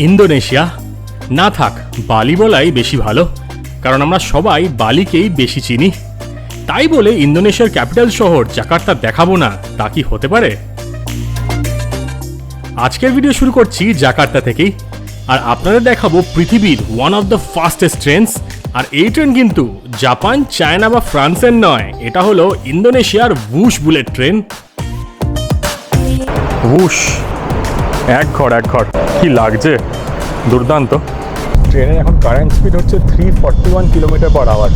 Indonesia না থাক বালি বলাই বেশি ভালো, কারণ আমরা সবাই বালিকেই বেশি চিনি। তাই বলে ইন্দোনেশিয়ার ক্যাপিটাল শহর জাকার্তা দেখাবো না, তা কি হতে পারে? আজকের ভিডিও শুরু করছি জাকার্তা থেকেই, আর আপনাদের দেখাবো পৃথিবীর one of the fastest trains. আর এই ট্রেন কিন্তু জাপান, চায়না বা ফ্রান্সের নয়, এটা হলো ইন্দোনেশিয়ার Whoosh বুলেট ট্রেন। Whoosh, এক ঘর কি লাগছে, দুর্দান্ত। ট্রেনের এখন কারেন্ট স্পিড হচ্ছে 341 কিলোমিটার/আওয়ার।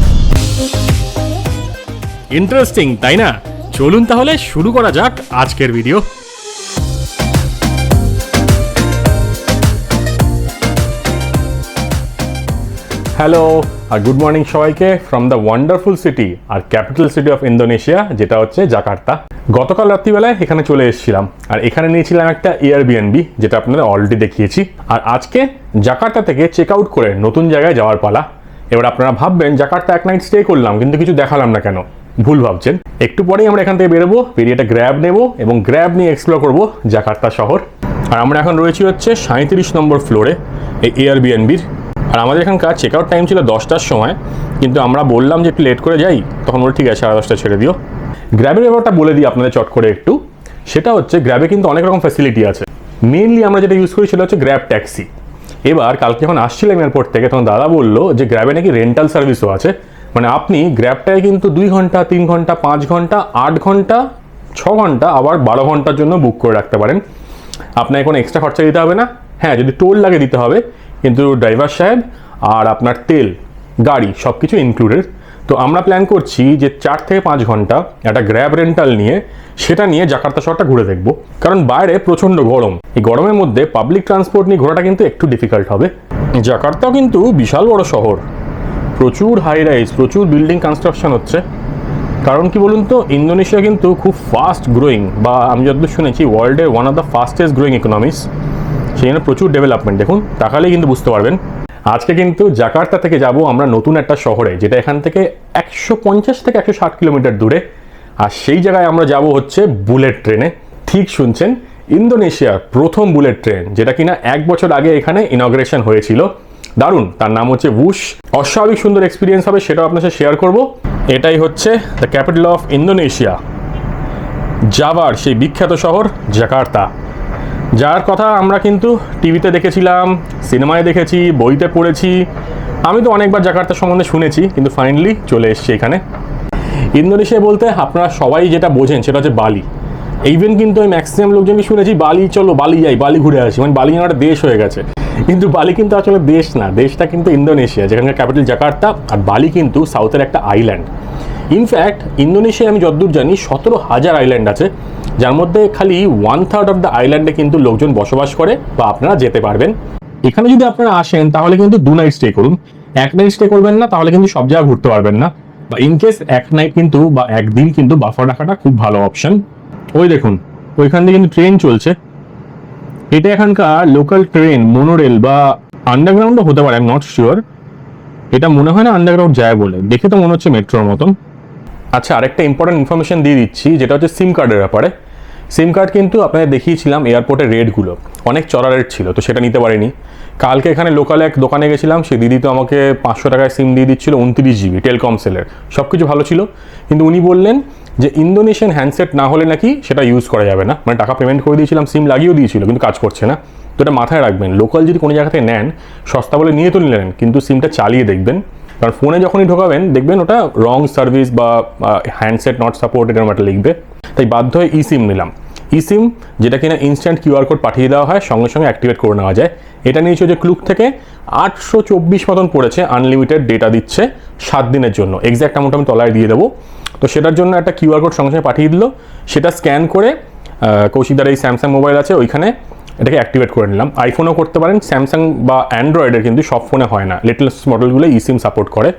ইন্টারেস্টিং, তাই না? চলুন তাহলে শুরু করা যাক আজকের ভিডিও। হ্যালো আর গুড মর্নিং সবাইকে ফ্রম দ্য ওয়ান্ডারফুল সিটি আর ক্যাপিটাল সিটি অফ ইন্দোনেশিয়া, যেটা হচ্ছে জাকার্তা। গতকাল রাত্রিবেলায় এখানে চলে এসেছিলাম, আর এখানে নিয়েছিলাম একটা এয়ারবিএনবি, যেটা আপনাদের অলরেডি দেখিয়েছি। আর আজকে জাকার্তা থেকে চেক আউট করে নতুন জায়গায় যাওয়ার পালা। এবার আপনারা ভাববেন জাকার্তা এক নাইট স্টে করলাম কিন্তু কিছু দেখালাম না কেন, ভুল ভাবছেন। একটু পরেই আমরা এখান থেকে বেরোবো, বেরিয়ে একটা গ্র্যাব নেবো এবং গ্র্যাব নিয়ে এক্সপ্লোর করবো জাকার্তা শহর। আর আমরা এখন রয়েছি হচ্ছে 37 নম্বর ফ্লোরে এই এয়ারবিএনবির। আর আমাদের এখানকার চেক আউট টাইম ছিল 10টার সময়, কিন্তু আমরা বললাম যে একটু লেট করে যাই, তখন বলে ঠিক আছে 10:30 ছেড়ে দিও। গ্র্যাবের ব্যাপারটা বলে দিই আপনাদের চট করে একটু। সেটা হচ্ছে গ্র্যাবে কিন্তু অনেক রকম ফ্যাসিলিটি আছে। মেইনলি আমরা যেটা ইউজ করি সেটা হচ্ছে গ্র্যাব ট্যাক্সি। এবার কালকে যখন আসছিলাম এয়ারপোর্ট থেকে, তখন দাদা বললো যে গ্র্যাবে নাকি রেন্টাল সার্ভিসও আছে। মানে আপনি গ্র্যাবটায় কিন্তু 2 ঘন্টা, 3 ঘন্টা, 5 ঘন্টা, 8 ঘন্টা, 6 ঘন্টা, আবার 12 ঘন্টার জন্য বুক করে রাখতে পারেন। আপনাকে কোনো এক্সট্রা খরচা দিতে হবে না। হ্যাঁ, যদি টোল লাগে দিতে হবে, কিন্তু ড্রাইভার সাহেব আর আপনার তেল, গাড়ি সব কিছু ইনক্লুডেড। তো আমরা প্ল্যান করছি যে 4 থেকে 5 ঘন্টা একটা গ্র্যাব রেন্টাল নিয়ে সেটা নিয়ে জাকার্তা শহরটা ঘুরে দেখব। কারণ বাইরে প্রচণ্ড গরম, এই গরমের মধ্যে পাবলিক ট্রান্সপোর্ট নিয়ে ঘোরাটা কিন্তু একটু ডিফিকাল্ট হবে। জাকার্তাও কিন্তু বিশাল বড় শহর, প্রচুর হাই রাইজ, প্রচুর বিল্ডিং কনস্ট্রাকশন হচ্ছে। কারণ কি বলুন তো, ইন্দোনেশিয়া কিন্তু খুব ফাস্ট গ্রোয়িং, বা আমি যতদূর শুনেছি ওয়ার্ল্ডের one of the fastest growing economies. সেই জন্য প্রচুর ডেভেলপমেন্ট, দেখুন তাকালেই কিন্তু বুঝতে পারবেন। আজকে কিন্তু জাকার্তা থেকে যাব আমরা নতুন একটা শহরে, যেটা এখান থেকে 150 থেকে 160 কিলোমিটার দূরে। আর সেই জায়গায় আমরা যাব হচ্ছে বুলেট ট্রেনে। ঠিক শুনছেন, ইন্দোনেশিয়ার প্রথম বুলেট ট্রেন, যেটা কিনা 1 বছর আগে এখানে ইনগ্রেশন হয়েছিল। দারুণ, তার নাম হচ্ছে Whoosh। অস্বাভাবিক সুন্দর এক্সপিরিয়েন্স হবে, সেটাও আপনার সাথে শেয়ার করব। এটাই হচ্ছে দ্য ক্যাপিটাল অফ ইন্দোনেশিয়া, জাভার সেই বিখ্যাত শহর জাকার্তা, যার কথা আমরা কিন্তু টিভিতে দেখেছিলাম, সিনেমায় দেখেছি, বইতে পড়েছি। আমি তো অনেকবার জাকার্তা সম্বন্ধে শুনেছি, কিন্তু ফাইনালি চলে এসেছি এখানে। ইন্দোনেশিয়া বলতে আপনারা সবাই যেটা বোঝেন সেটা হচ্ছে বালি। ইভেন কিন্তু আমি ম্যাক্সিমাম লোকজনকে শুনেছি বালি চলো, বালি যাই, বালি ঘুরে আসি, মানে বালি একটা দেশ হয়ে গেছে। কিন্তু বালি কিন্তু আসলে দেশ না, দেশটা কিন্তু ইন্দোনেশিয়া, যেখানকার ক্যাপিটাল জাকার্তা। আর বালি কিন্তু সাউথের একটা আইল্যান্ড। ইনফ্যাক্ট ইন্দোনেশিয়া আমি যতদূর জানি 17,000 আইল্যান্ড আছে, যার মধ্যে খালি 1/3 অফ দ্য আইল্যান্ডে কিন্তু লোকজন বসবাস করে, বা আপনারা যেতে পারবেন। এখানে যদি আপনারা আসেন তাহলে কিন্তু 2 নাইট স্টে করুন, 1 নাইট স্টে করবেন না, তাহলে কিন্তু সব জায়গা ঘুরতে পারবেন না। বা ইনকেস 1 নাইট কিন্তু বা 1 দিন কিন্তু বাফার রাখাটা খুব ভালো অপশন। ওই দেখুন ওইখান থেকে কিন্তু ট্রেন চলছে। এটা এখানকার লোকাল ট্রেন, মোনোরেল বা আন্ডারগ্রাউন্ডও হতে পারে, আই এম নট শিওর। এটা মনে হয় না আন্ডারগ্রাউন্ড যায় বলে, দেখে তো মনে হচ্ছে মেট্রোর মতন। আচ্ছা, আরেকটা ইম্পর্টেন্ট ইনফরমেশন দিয়ে দিচ্ছি, যেটা হচ্ছে সিম কার্ডের ব্যাপারে। সিম কার্ড কিন্তু আপনাদের দেখিয়েছিলাম এয়ারপোর্টের রেটগুলো, অনেক চড়া রেট ছিল, তো সেটা নিতে পারিনি। কালকে এখানে লোকাল এক দোকানে গেছিলাম, সেই দিদি তো আমাকে 500 টাকায় সিম দিয়ে দিচ্ছিল, 29 GB টেলকম সেলের, সব কিছু ভালো ছিল। কিন্তু উনি বললেন যে ইন্দোনেশিয়ান হ্যান্ডসেট না হলে নাকি সেটা ইউজ করা যাবে না। মানে টাকা পেমেন্ট করে দিয়েছিলাম, সিম লাগিয়েও দিয়েছিল, কিন্তু কাজ করছে না। তো এটা মাথায় রাখবেন, লোকাল যদি কোনো জায়গা থেকে নেন, সস্তা বলে নিয়ে তো নিলেন, কিন্তু সিমটা চালিয়ে দেখবেন। কারণ ফোনে যখনই ঢোকাবেন দেখবেন ওটা রং সার্ভিস বা হ্যান্ডসেট নট সাপোর্টেড এরকম একটা লিখবে। তাই বাধ্য হয়ে সিম নিলাম। সিম যেটা কিনা ইনস্ট্যান্ট QR কোড পাঠিয়ে দেওয়া হয়, সঙ্গে সঙ্গে অ্যাক্টিভেট করে নেওয়া যায়। এটা নিয়েছে যে ক্লুক থেকে 824 মতন পড়েছে, আনলিমিটেড ডেটা দিচ্ছে 7 দিনের জন্য। এক্স্যাক্ট অ্যামাউন্ট আমি তলায় দিয়ে দেবো। তো সেটার জন্য একটা QR কোড সঙ্গে সঙ্গে পাঠিয়ে দিল, সেটা স্ক্যান করে কৌশিকদার এই স্যামসাং মোবাইল আছে ওইখানে এটাকে অ্যাক্টিভেট করে নিলাম। আইফোনও করতে পারেন, স্যামসাং বা অ্যান্ড্রয়েডের কিন্তু সব ফোনে হয় না, লেটেস্ট মডেলগুলো সিম সাপোর্ট করে।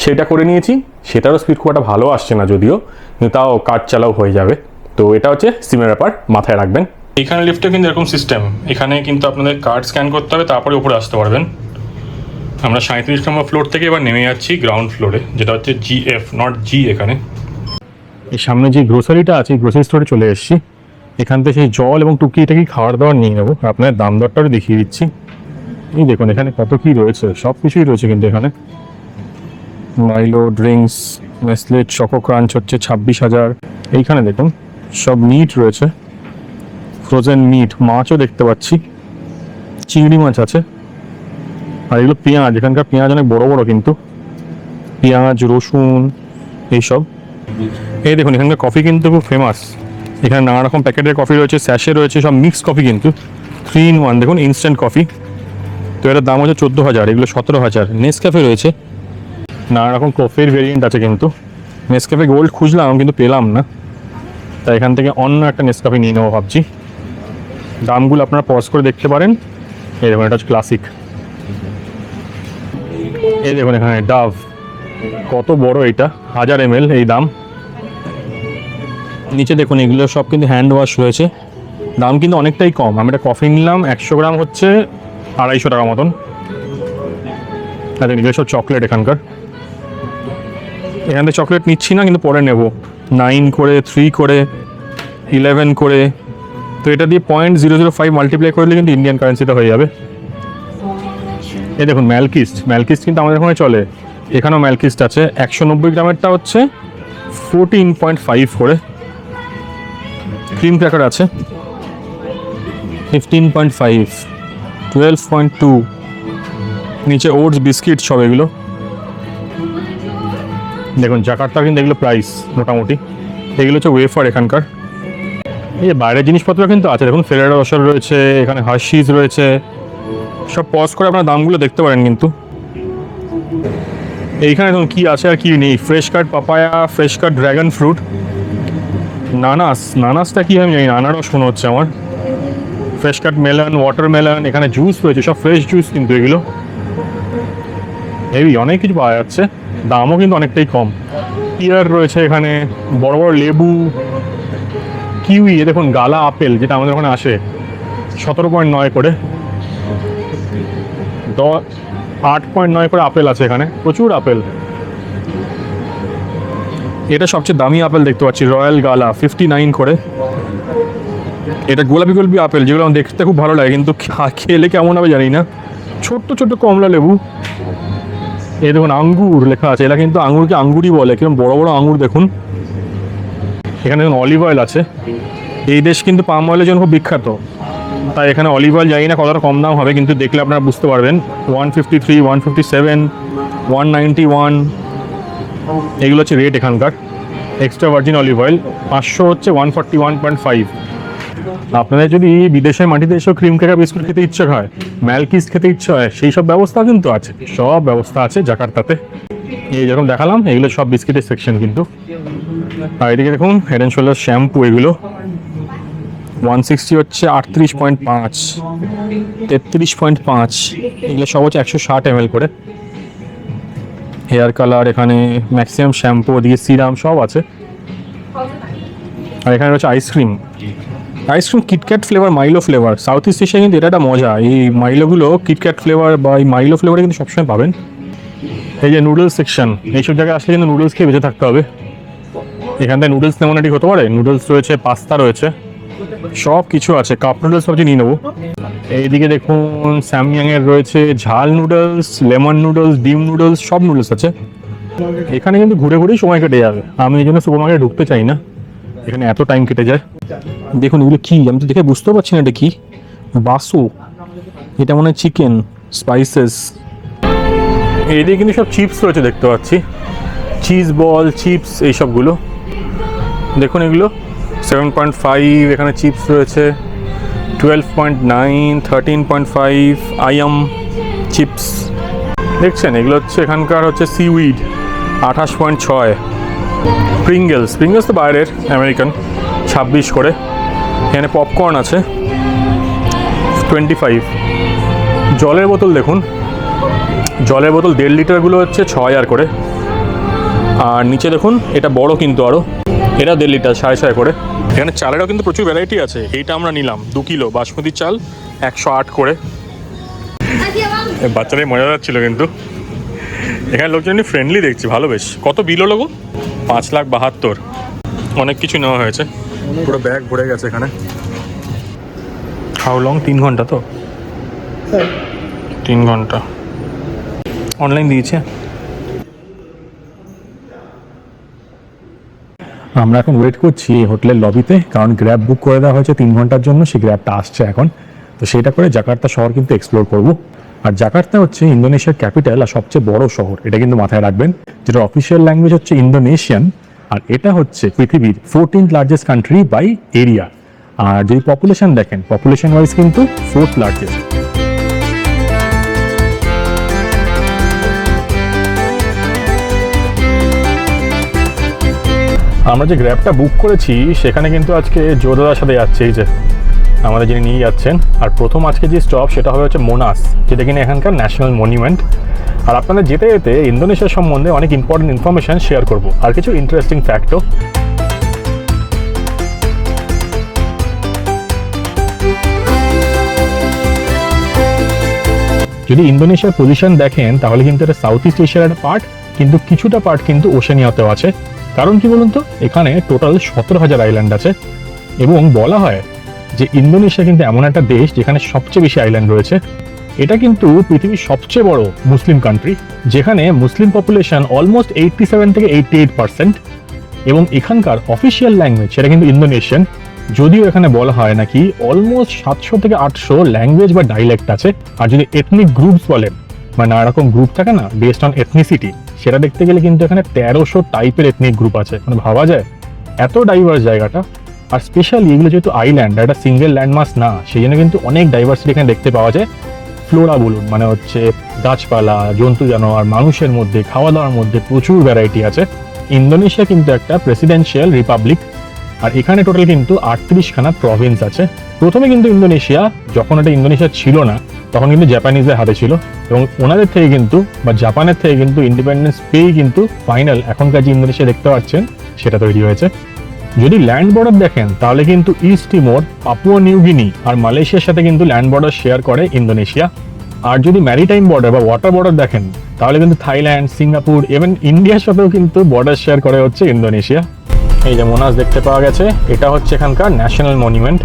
সেটা করে নিয়েছি, সেটারও স্পিড খুব একটা ভালো আসছে না যদিও, কিন্তু তাও কাজ চালাও হয়ে যাবে। তো এটা হচ্ছে সিমের ব্যাপার, মাথায় রাখবেন। এখানে লিফটে কিন্তু এরকম সিস্টেম, এখানে কিন্তু আপনাদের কার্ড স্ক্যান করতে হবে, তারপরে উপরে আসতে পারবেন। আমরা 37 নম্বর ফ্লোর থেকে এবার নেমে যাচ্ছি গ্রাউন্ড ফ্লোরে, যেটা হচ্ছে GF নট G। এখানে এই সামনে যে গ্রোসারিটা আছে, গ্রোসারি স্টোরে চলে এসেছি। এখান থেকে সেই জল এবং টুকি এটা কি খাবার দাবার নিয়ে নেবো, আপনার দাম দরটাও দেখিয়ে দিচ্ছি। এই দেখুন এখানে কত কি রয়েছে, সব কিছুই রয়েছে কিন্তু এখানে। মাইলো ড্রিঙ্কস, নেসলে চকো ক্রাঞ্চ হচ্ছে 26,000। এইখানে দেখুন সব মিট রয়েছে, ফ্রোজেন মিট, মাছও দেখতে পাচ্ছি, চিংড়ি মাছ আছে। আর এগুলো পেঁয়াজ, এখানকার পেঁয়াজ অনেক বড় বড় কিন্তু, পেঁয়াজ রসুন এইসব। এই দেখুন এখানকার কফি কিন্তু খুব ফেমাস। এখানে নানা রকম প্যাকেটের কফি রয়েছে, স্যাশে রয়েছে, সব মিক্স কফি কিন্তু 3 in 1। দেখুন ইনস্ট্যান্ট কফি, তো এটার দাম হচ্ছে 14,000, এগুলো 17,000। নেসক্যাফে রয়েছে, নানা রকম কফির ভেরিয়েন্ট আছে কিন্তু। নেসক্যাফে গোল্ড খুঁজলাম কিন্তু পেলাম না, তাই এখান থেকে অন্য একটা নেসক্যাফে নিয়ে নেবো ভাবছি। দামগুলো আপনারা পজ করে দেখতে পারেন। এই দেখুন এটা হচ্ছে ক্লাসিক। এই দেখুন এখানে ডাভ, কত বড় এটা, 1000 ml এই দাম। নিচে দেখুন এগুলো সব কিন্তু হ্যান্ড ওয়াশ রয়েছে, দাম কিন্তু অনেকটাই কম। আমি একটা কফি নিলাম, 100 গ্রাম হচ্ছে 250 টাকা মতন। আচ্ছা এগুলো সব চকলেট এখানকার। এখান থেকে চকলেট নিচ্ছি না, কিন্তু পরে নেব। 9 করে, 3 করে, 11 করে, তো এটা দিয়ে 0.005 মাল্টিপ্লাই করলে কিন্তু ইন্ডিয়ান কারেন্সিটা হয়ে যাবে। এই দেখুন ম্যালকিস্ট, ম্যালকিস্ট কিন্তু আমাদের ওখানে চলে, এখানেও ম্যালকিস্ট আছে। 190 গ্রামেরটা হচ্ছে 14.5 করে। ক্রিম ক্র্যাকার আছে 15.5, 12.2, নিচে ওটস বিস্কিট সব এগুলো। দেখুন জাকার্তা কিন্তু এগুলো প্রাইস মোটামুটি। এগুলো হচ্ছে ওয়েফার এখানকার। এই যে বাইরের জিনিসপত্র কিন্তু আছে, দেখুন ফেরারো রসার রয়েছে, এখানে হার্শিজ রয়েছে, সব পজ করে আপনার দামগুলো দেখতে পারেন কিন্তু। এইখানে দেখুন কী আছে আর কি নেই, fresh cut papaya, fresh cut dragon fruit, নানাস, নানাসটা কী আমি জানি না, আনারস মনে হচ্ছে আমার। ফ্রেশ কাট মেলন, ওয়াটারমেলন, এখানে জুস রয়েছে, সব ফ্রেশ জুস কিন্তু এগুলো। এই অনেক কিছু পাওয়া যাচ্ছে, দামও কিন্তু অনেকটাই কম। পিয়ার রয়েছে এখানে, বড় বড় লেবু, কিউই, দেখুন গালা আপেল যেটা আমাদের ওখানে আসে 17.9 করে, 8.9 করে আপেল আছে এখানে, প্রচুর আপেল। এটা সবচেয়ে দামি আপেল দেখতে পাচ্ছি, রয়্যাল গালা 59 করে। এটা গোলাপি গোলাপি আপেল, যেগুলো আমার দেখতে খুব ভালো লাগে, কিন্তু খেলে কেমন হবে জানি না। ছোট্ট ছোট্ট কমলা লেবু। এই দেখুন আঙ্গুর লেখা আছে, এরা কিন্তু আঙ্গুরকে আঙ্গুরই বলে, কিরকম বড় বড় আঙ্গুর দেখুন। এখানে দেখুন অলিভ অয়েল আছে, এই দেশ কিন্তু পাম অয়েলের জন্য খুব বিখ্যাত, তাই এখানে অলিভ অয়েল জানি না কতটা কম দাম হবে, কিন্তু দেখলে আপনারা বুঝতে পারবেন। 153, 157, 191 এগুলো হচ্ছে রেট এখানকার। এক্সট্রা ভার্জিন অলিভ অয়েল 500 হচ্ছে 141.5। আপনাদের যদি বিদেশের মাটিতে এসব ক্রিম ক্র্যাকার বিস্কুট খেতে ইচ্ছে হয়, ম্যালকিস খেতে ইচ্ছে হয়, সেই সব ব্যবস্থা কিন্তু আছে, সব ব্যবস্থা আছে জাকার্তাতে। এই যেরকম দেখালাম এগুলো সব বিস্কিটের সেকশন কিন্তু। আর এদিকে দেখুন হেড অ্যান্ড শোল্ডার শ্যাম্পু, এগুলো 160 হচ্ছে 38.5, 33.5, এগুলো সব হচ্ছে 160 ml করে। হেয়ার কালার, এখানে ম্যাক্সিমাম শ্যাম্পু, ওদিকে সিরাম সব আছে। আর এখানে রয়েছে ice cream, ice cream KitKat flavour, মাইলো flavour. South east এশিয়ায় কিন্তু এটা একটা মজা, এই মাইলোগুলো কিটক্যাট ফ্লেভার বা এই মাইলো ফ্লেভারে কিন্তু সবসময় পাবেন। এই যে নুডলস সেকশন, এইসব জায়গায় আসলে কিন্তু নুডলস খেয়ে বেঁচে থাকতে হবে। এখান থেকে নুডলস তেমন ঠিক হতে পারে, নুডলস রয়েছে, পাস্তা রয়েছে, সব কিছু আছে। কাপ নুডলস সবচেয়ে নিয়ে নেবো। এইদিকে দেখুন স্যাময়াংয়ের রয়েছে ঝাল নুডলস, লেমন নুডলস, ডিম নুডলস, সব নুডলস আছে। এখানে কিন্তু ঘুরে ঘুরেই সময় কেটে যাবে, আমি এই জন্য সুপার মার্কেটে ঢুকতে চাই না, এখানে এত টাইম কেটে যায়। দেখুন এগুলো কি, আমি তো দেখে বুঝতেও পারছি না এটা কি। বাসো, এটা মনে হয় চিকেন স্পাইসেস। এইদিকে কিন্তু সব চিপস রয়েছে দেখতে পাচ্ছি, চিজ বল, চিপস, এইসবগুলো দেখুন। এগুলো 7.5, এখানে চিপস রয়েছে 12.9, 13.5 আইএম চিপস দেখছেন। এগুলো হচ্ছে এখানকার হচ্ছে সিউইড 28.6। প্রিঙ্গেলস, প্রিঙ্গেলস তো বাইরের, আমেরিকান 26 করে। এখানে পপকর্ন আছে 25। জলের বোতল দেখুন, জলের বোতল 1.5 লিটারগুলো হচ্ছে 6,000 করে। আর নিচে দেখুন এটা বড় কিন্তু আরও, এটা 1.5 লিটার 6.5 করে। এখানে চালেরও কিন্তু প্রচুর ভ্যারাইটি আছে। এইটা আমরা নিলাম 2 কিলো বাসমতি চাল 108 করে। বাচ্চারাই মজা যাচ্ছিলো কিন্তু। এখানে লোকজন ফ্রেন্ডলি দেখছি, ভালো বেশ। কত বিল হলো গো? 5,72,000। অনেক কিছু নেওয়া হয়েছে, পুরো ব্যাগ ভরে গেছে এখানে। How long? 3 ঘন্টা তো 3 ঘন্টা অনলাইন দিয়েছে। আমরা এখন ওয়েট করছি এই হোটেলের লবিতে, কারণ গ্র্যাব বুক করে দেওয়া হয়েছে 3 ঘন্টার জন্য। সেই গ্র্যাবটা আসছে এখন, তো সেটা করে জাকার্তা শহর কিন্তু এক্সপ্লোর করব। আর জাকার্তা হচ্ছে ইন্দোনেশিয়ার ক্যাপিটাল আর সবচেয়ে বড় শহর, এটা কিন্তু মাথায় রাখবেন। যেটা অফিসিয়াল ল্যাঙ্গুয়েজ হচ্ছে ইন্দোনেশিয়ান, আর এটা হচ্ছে পৃথিবীর 14th largest country by area. আর যদি পপুলেশন দেখেন, পপুলেশন ওয়াইজ কিন্তু 4th লার্জেস্ট। আমরা যে গ্র্যাবটা বুক করেছি সেখানে কিন্তু আজকে জোদাদার সাথে যাচ্ছে, এই যে আমাদের যিনি নিয়ে যাচ্ছেন। আর প্রথম আজকে যে স্টপ সেটা হবে হচ্ছে মোনাস, যেটা কিনা এখানকার ন্যাশনাল মনুমেন্ট। আর আপনাদের যেতে যেতে ইন্দোনেশিয়ার সম্বন্ধে অনেক ইম্পর্টেন্ট ইনফরমেশান শেয়ার করব, আর কিছু ইন্টারেস্টিং ফ্যাক্টও। যদি ইন্দোনেশিয়ার পজিশন দেখেন তাহলে কিন্তু এটা সাউথ ইস্ট এশিয়ার একটা পার্ট, কিন্তু কিছুটা পার্ট কিন্তু ওশেনিয়াতেও আছে। কারণ কি বলুন তো, এখানে টোটাল 17,000 আইল্যান্ড আছে। এবং বলা হয় যে ইন্দোনেশিয়া কিন্তু এমন একটা দেশ যেখানে সবচেয়ে বেশি আইল্যান্ড রয়েছে। এটা কিন্তু পৃথিবীর সবচেয়ে বড় মুসলিম কান্ট্রি, যেখানে মুসলিম পপুলেশন অলমোস্ট 87 থেকে 88%। এবং এখানকার অফিসিয়াল ল্যাঙ্গুয়েজ সেটা কিন্তু ইন্দোনেশিয়ান, যদিও এখানে বলা হয় নাকি অলমোস্ট 700 থেকে 800 ল্যাঙ্গুয়েজ বা ডাইলেক্ট আছে। আর যদি এথনিক গ্রুপস বলেন, মানে নানা রকম গ্রুপ থাকে না বেসড অন এথনিসিটি, সেটা দেখতে গেলে কিন্তু এখানে 1300 টাইপের এথনিক গ্রুপ আছে। মানে ভাবা যায় এত ডাইভার্স জায়গাটা। আর স্পেশালি এগুলো যেহেতু আইল্যান্ড, একটা সিঙ্গেল ল্যান্ডমাস না, সেই জন্য কিন্তু অনেক ডাইভার্সিটি এখানে দেখতে পাওয়া যায়। ফ্লোরা বলুন, মানে হচ্ছে গাছপালা, জন্তু জানোয়ার, মানুষের মধ্যে, খাওয়া দাওয়ার মধ্যে প্রচুর ভ্যারাইটি আছে। ইন্দোনেশিয়া কিন্তু একটা প্রেসিডেন্সিয়াল রিপাবলিক, আর এখানে টোটাল কিন্তু 38খানা প্রভিন্স আছে। প্রথমে কিন্তু ইন্দোনেশিয়া, যখন এটা ইন্দোনেশিয়া ছিল না, তখন কিন্তু জাপানিজদের হাতে ছিল। এবং ওনাদের থেকে কিন্তু বা জাপানের থেকে কিন্তু ইন্ডিপেন্ডেন্স পেয়েই কিন্তু ফাইনাল এখনকার যে ইন্দোনেশিয়া দেখতে পাচ্ছেন সেটা তৈরি হয়েছে। যদি ল্যান্ড বর্ডার দেখেন তাহলে কিন্তু East Timor, Papua New Guinea আর মালয়েশিয়ার সাথে কিন্তু ল্যান্ড বর্ডার শেয়ার করে ইন্দোনেশিয়া। আর যদি ম্যারিটাইম বর্ডার বা ওয়াটার বর্ডার দেখেন তাহলে কিন্তু থাইল্যান্ড, সিঙ্গাপুর, ইভেন ইন্ডিয়ার সাথেও কিন্তু বর্ডার শেয়ার করে হচ্ছে ইন্দোনেশিয়া। এই যে মোনাস দেখতে পাওয়া গেছে, এটা হচ্ছে এখানকার ন্যাশনাল মনুমেন্ট।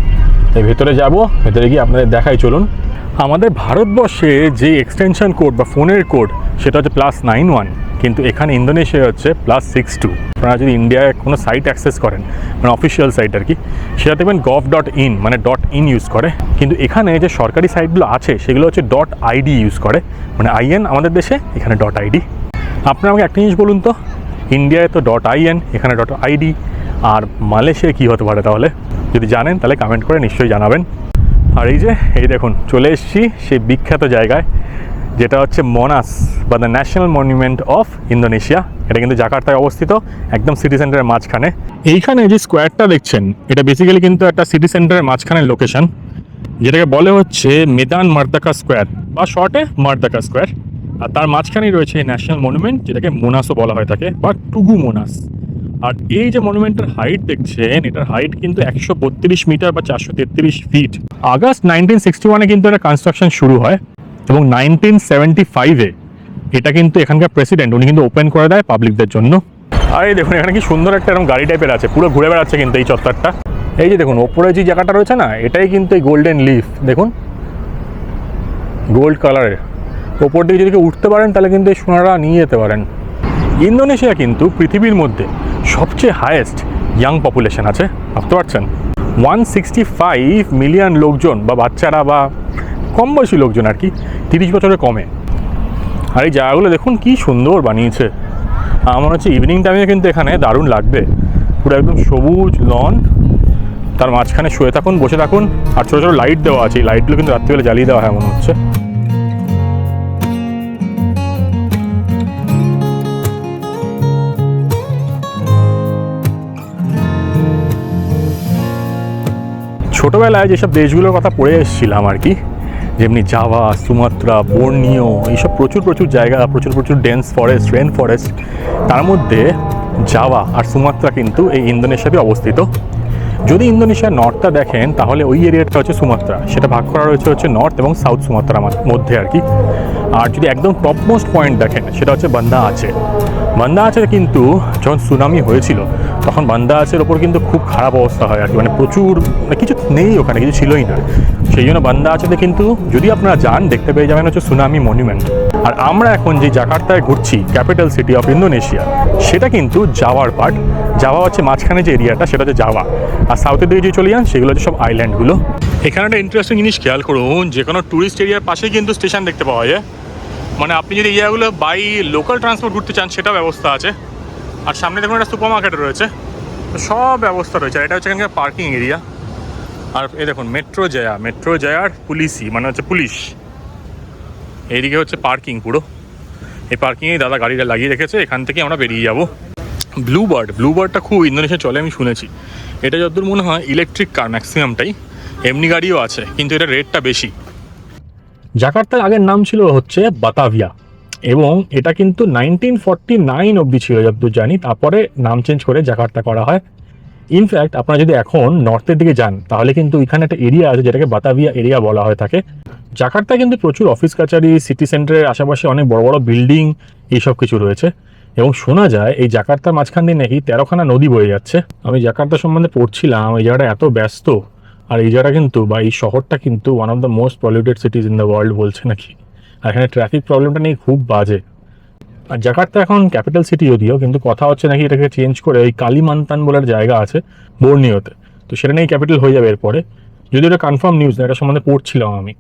এই ভেতরে যাব, ভেতরে গিয়ে আপনাদের দেখাই চলুন। আমাদের ভারতবর্ষে যে এক্সটেনশন কোড বা ফোনের কোড সেটা হচ্ছে +91, কিন্তু এখানে ইন্দোনেশিয়া হচ্ছে +62। আপনারা যদি ইন্ডিয়ায় কোনো সাইট অ্যাক্সেস করেন, মানে অফিসিয়াল সাইট আর কি, সেটা দেখবেন gov.in মানে .in ইউজ করে। কিন্তু এখানে যে সরকারি সাইটগুলো আছে সেগুলো হচ্ছে .id ইউজ করে, মানে IN আমাদের দেশে, এখানে .id। আপনারা আমাকে একটা জিনিস বলুন তো, ইন্ডিয়ায় তো .in, এখানে .id, আর মালয়েশিয়ায় কী হতে পারে তাহলে? যদি জানেন তাহলে কমেন্ট করে নিশ্চয়ই জানাবেন। আর এই যে এই দেখুন চলে এসেছি সেই বিখ্যাত জায়গায়, যেটা হচ্ছে মোনাস বা the national monument of Indonesia. এটা কিন্তু জাকার্তায় অবস্থিত, একদম সিটি সেন্টারের মাঝখানে। এইখানে যে স্কোয়ারটা দেখছেন এটা বেসিক্যালি কিন্তু একটা সিটি সেন্টারের মাঝখানের লোকেশন, যেটাকে বলে হচ্ছে মেদান মার্দাকা স্কোয়ার বা শর্টে মার্দাকা স্কোয়ার। আর তার মাঝখানেই রয়েছে এই ন্যাশনাল মনুমেন্ট, যেটাকে মোনাসও বলা হয় থাকে বা টুগু মোনাস। আর এই যে মনুমেন্টের হাইট দেখছেন, এটার হাইট কিন্তু 132 মিটার বা 433 ফিট। আগস্ট 1961-এ কিন্তু এটা কনস্ট্রাকশন শুরু হয়, এবং 1975-এ এটা কিন্তু এখানকার প্রেসিডেন্ট উনি কিন্তু ওপেন করে দেয় পাবলিকদের জন্য। আর এই দেখুন এখানে কি সুন্দর একটা এরকম গাড়ি টাইপের আছে, পুরো ঘুরে বেড়াচ্ছে কিন্তু এই চত্বরটা। এই যে দেখুন ওপরে যে জায়গাটা রয়েছে না, এটাই কিন্তু এই গোল্ডেন লিফ, দেখুন গোল্ড কালারের। ওপর দিকে যদি উঠতে পারেন তাহলে কিন্তু এই সোনারা নিয়ে যেতে পারেন। ইন্দোনেশিয়া কিন্তু পৃথিবীর মধ্যে সবচেয়ে হায়েস্ট ইয়াং পপুলেশন আছে, ভাবতে পারছেন। 165 মিলিয়ন লোকজন বা বাচ্চারা বা কম বয়সী লোকজন আর কি, 30 বছরের কমে। আর এই জায়গাগুলো দেখুন কি সুন্দর বানিয়েছে। আমার হচ্ছে ইভিনিং টাইমে কিন্তু এখানে দারুণ লাগবে, পুরো একদম সবুজ লন, তার মাঝখানে শুয়ে থাকুন, বসে থাকুন। আর ছোটো ছোটো লাইট দেওয়া আছে, এই লাইটগুলো কিন্তু রাত্রিবেলা জ্বালিয়ে দেওয়া হয় মনে হচ্ছে। ছোটোবেলায় যেসব দেশগুলোর কথা পড়ে এসেছিলাম আর কি, যেমনি জাভা, সুমাত্রা, বোর্নিও, এইসব প্রচুর জায়গা, প্রচুর ডেন্স ফরেস্ট, রেন ফরেস্ট। তার মধ্যে জাভা আর সুমাত্রা কিন্তু এই ইন্দোনেশিয়াতে অবস্থিত। যদি ইন্দোনেশিয়ার নর্থটা দেখেন তাহলে ওই এরিয়াটা হচ্ছে সুমাত্রা, সেটা ভাগ করা রয়েছে হচ্ছে নর্থ এবং সাউথ সুমাত্রার মধ্যে আর কি। আর যদি একদম টপমোস্ট পয়েন্ট দেখেন সেটা হচ্ছে বান্দা আছে। বান্দা আছে কিন্তু যখন সুনামি হয়েছিল তখন বান্দা আছের ওপর কিন্তু খুব খারাপ অবস্থা হয় আর কি, মানে প্রচুর কিছু নেই ওখানে, কিছু ছিলই না। সেই জন্য বান্দা আছে কিন্তু যদি আপনারা যান দেখতে পেয়ে যাবেন হচ্ছে সুনামি মনুমেন্ট। আর আমরা এখন যে জাকার্তায় ঘুরছি, ক্যাপিটাল সিটি অফ ইন্দোনেশিয়া, সেটা কিন্তু জাভার পার্ট। জাভা হচ্ছে মাঝখানে যে এরিয়াটা সেটা হচ্ছে জাভা, আর সাউথের দিকে যে চলে যান সেগুলো হচ্ছে সব আইল্যান্ডগুলো। এখানে একটা ইন্টারেস্টিং জিনিস খেয়াল করুন, যে কোনো ট্যুরিস্ট এরিয়ার পাশেই কিন্তু স্টেশন দেখতে পাওয়া যায়। মানে আপনি যদি এই জায়গাগুলো বাই লোকাল ট্রান্সপোর্ট ঘুরতে চান সেটাও ব্যবস্থা আছে। আর সামনে দেখুন একটা সুপার মার্কেট রয়েছে, তো সব ব্যবস্থা রয়েছে। আর এটা হচ্ছে এখানকার পার্কিং এরিয়া। আর এই দেখুন মেট্রো জায়ার পুলিশি, মানে হচ্ছে পুলিশ। এইদিকে হচ্ছে পার্কিং পুরো। এই পার্কিংয়ে দাদা গাড়িটা লাগিয়ে রেখেছে, এখান থেকে আমরা বেরিয়ে যাব। ব্লু বার্ডটা খুব ইন্দোনেশিয়া চলে আমি শুনেছি। এটা যতদূর মনে হয় ইলেকট্রিক কার ম্যাক্সিমামটাই, এমনি গাড়িও আছে কিন্তু এটা রেটটা বেশি। জাকার্তার আগের নাম ছিল হচ্ছে বাতাভিয়া, এবং এটা কিন্তু 1949 অবধি ছিল যতদূর জানি, তারপরে নাম চেঞ্জ করে জাকার্তা করা হয়। ইনফ্যাক্ট আপনারা যদি এখন নর্থের দিকে যান তাহলে কিন্তু এখানে একটা এরিয়া আছে যেটাকে বাতাভিয়া এরিয়া বলা হয়ে থাকে। জাকার্তায় কিন্তু প্রচুর অফিস কাচারি, সিটি সেন্টারের আশেপাশে অনেক বড় বড় বিল্ডিং এইসব কিছু রয়েছে, এবং শোনা যায় এই জাকার্তার মাঝখান দিয়ে নাকি 13খানা নদী বয়ে যাচ্ছে। আমি জাকার্তা সম্বন্ধে পড়ছিলাম, এই জায়গাটা এত ব্যস্ত, আর এই জায়গাটা কিন্তু বা এই শহরটা কিন্তু one of the most polluted cities in the world বলছে নাকি। আর এখানে ট্রাফিক প্রবলেমটা নেই, খুব বাজে। আর জাকার্তা এখন ক্যাপিটাল সিটি যদিও, কিন্তু কথা হচ্ছে নাকি এটাকে চেঞ্জ করে ওই কালিমান্তান বলার জায়গা আছে বর্নিওতে, তো সেটা নিয়ে ক্যাপিটাল হয়ে যাবে এরপরে। যদি এটা কনফার্ম নিউজ না, এটা সম্বন্ধে পড়ছিলাম আমি।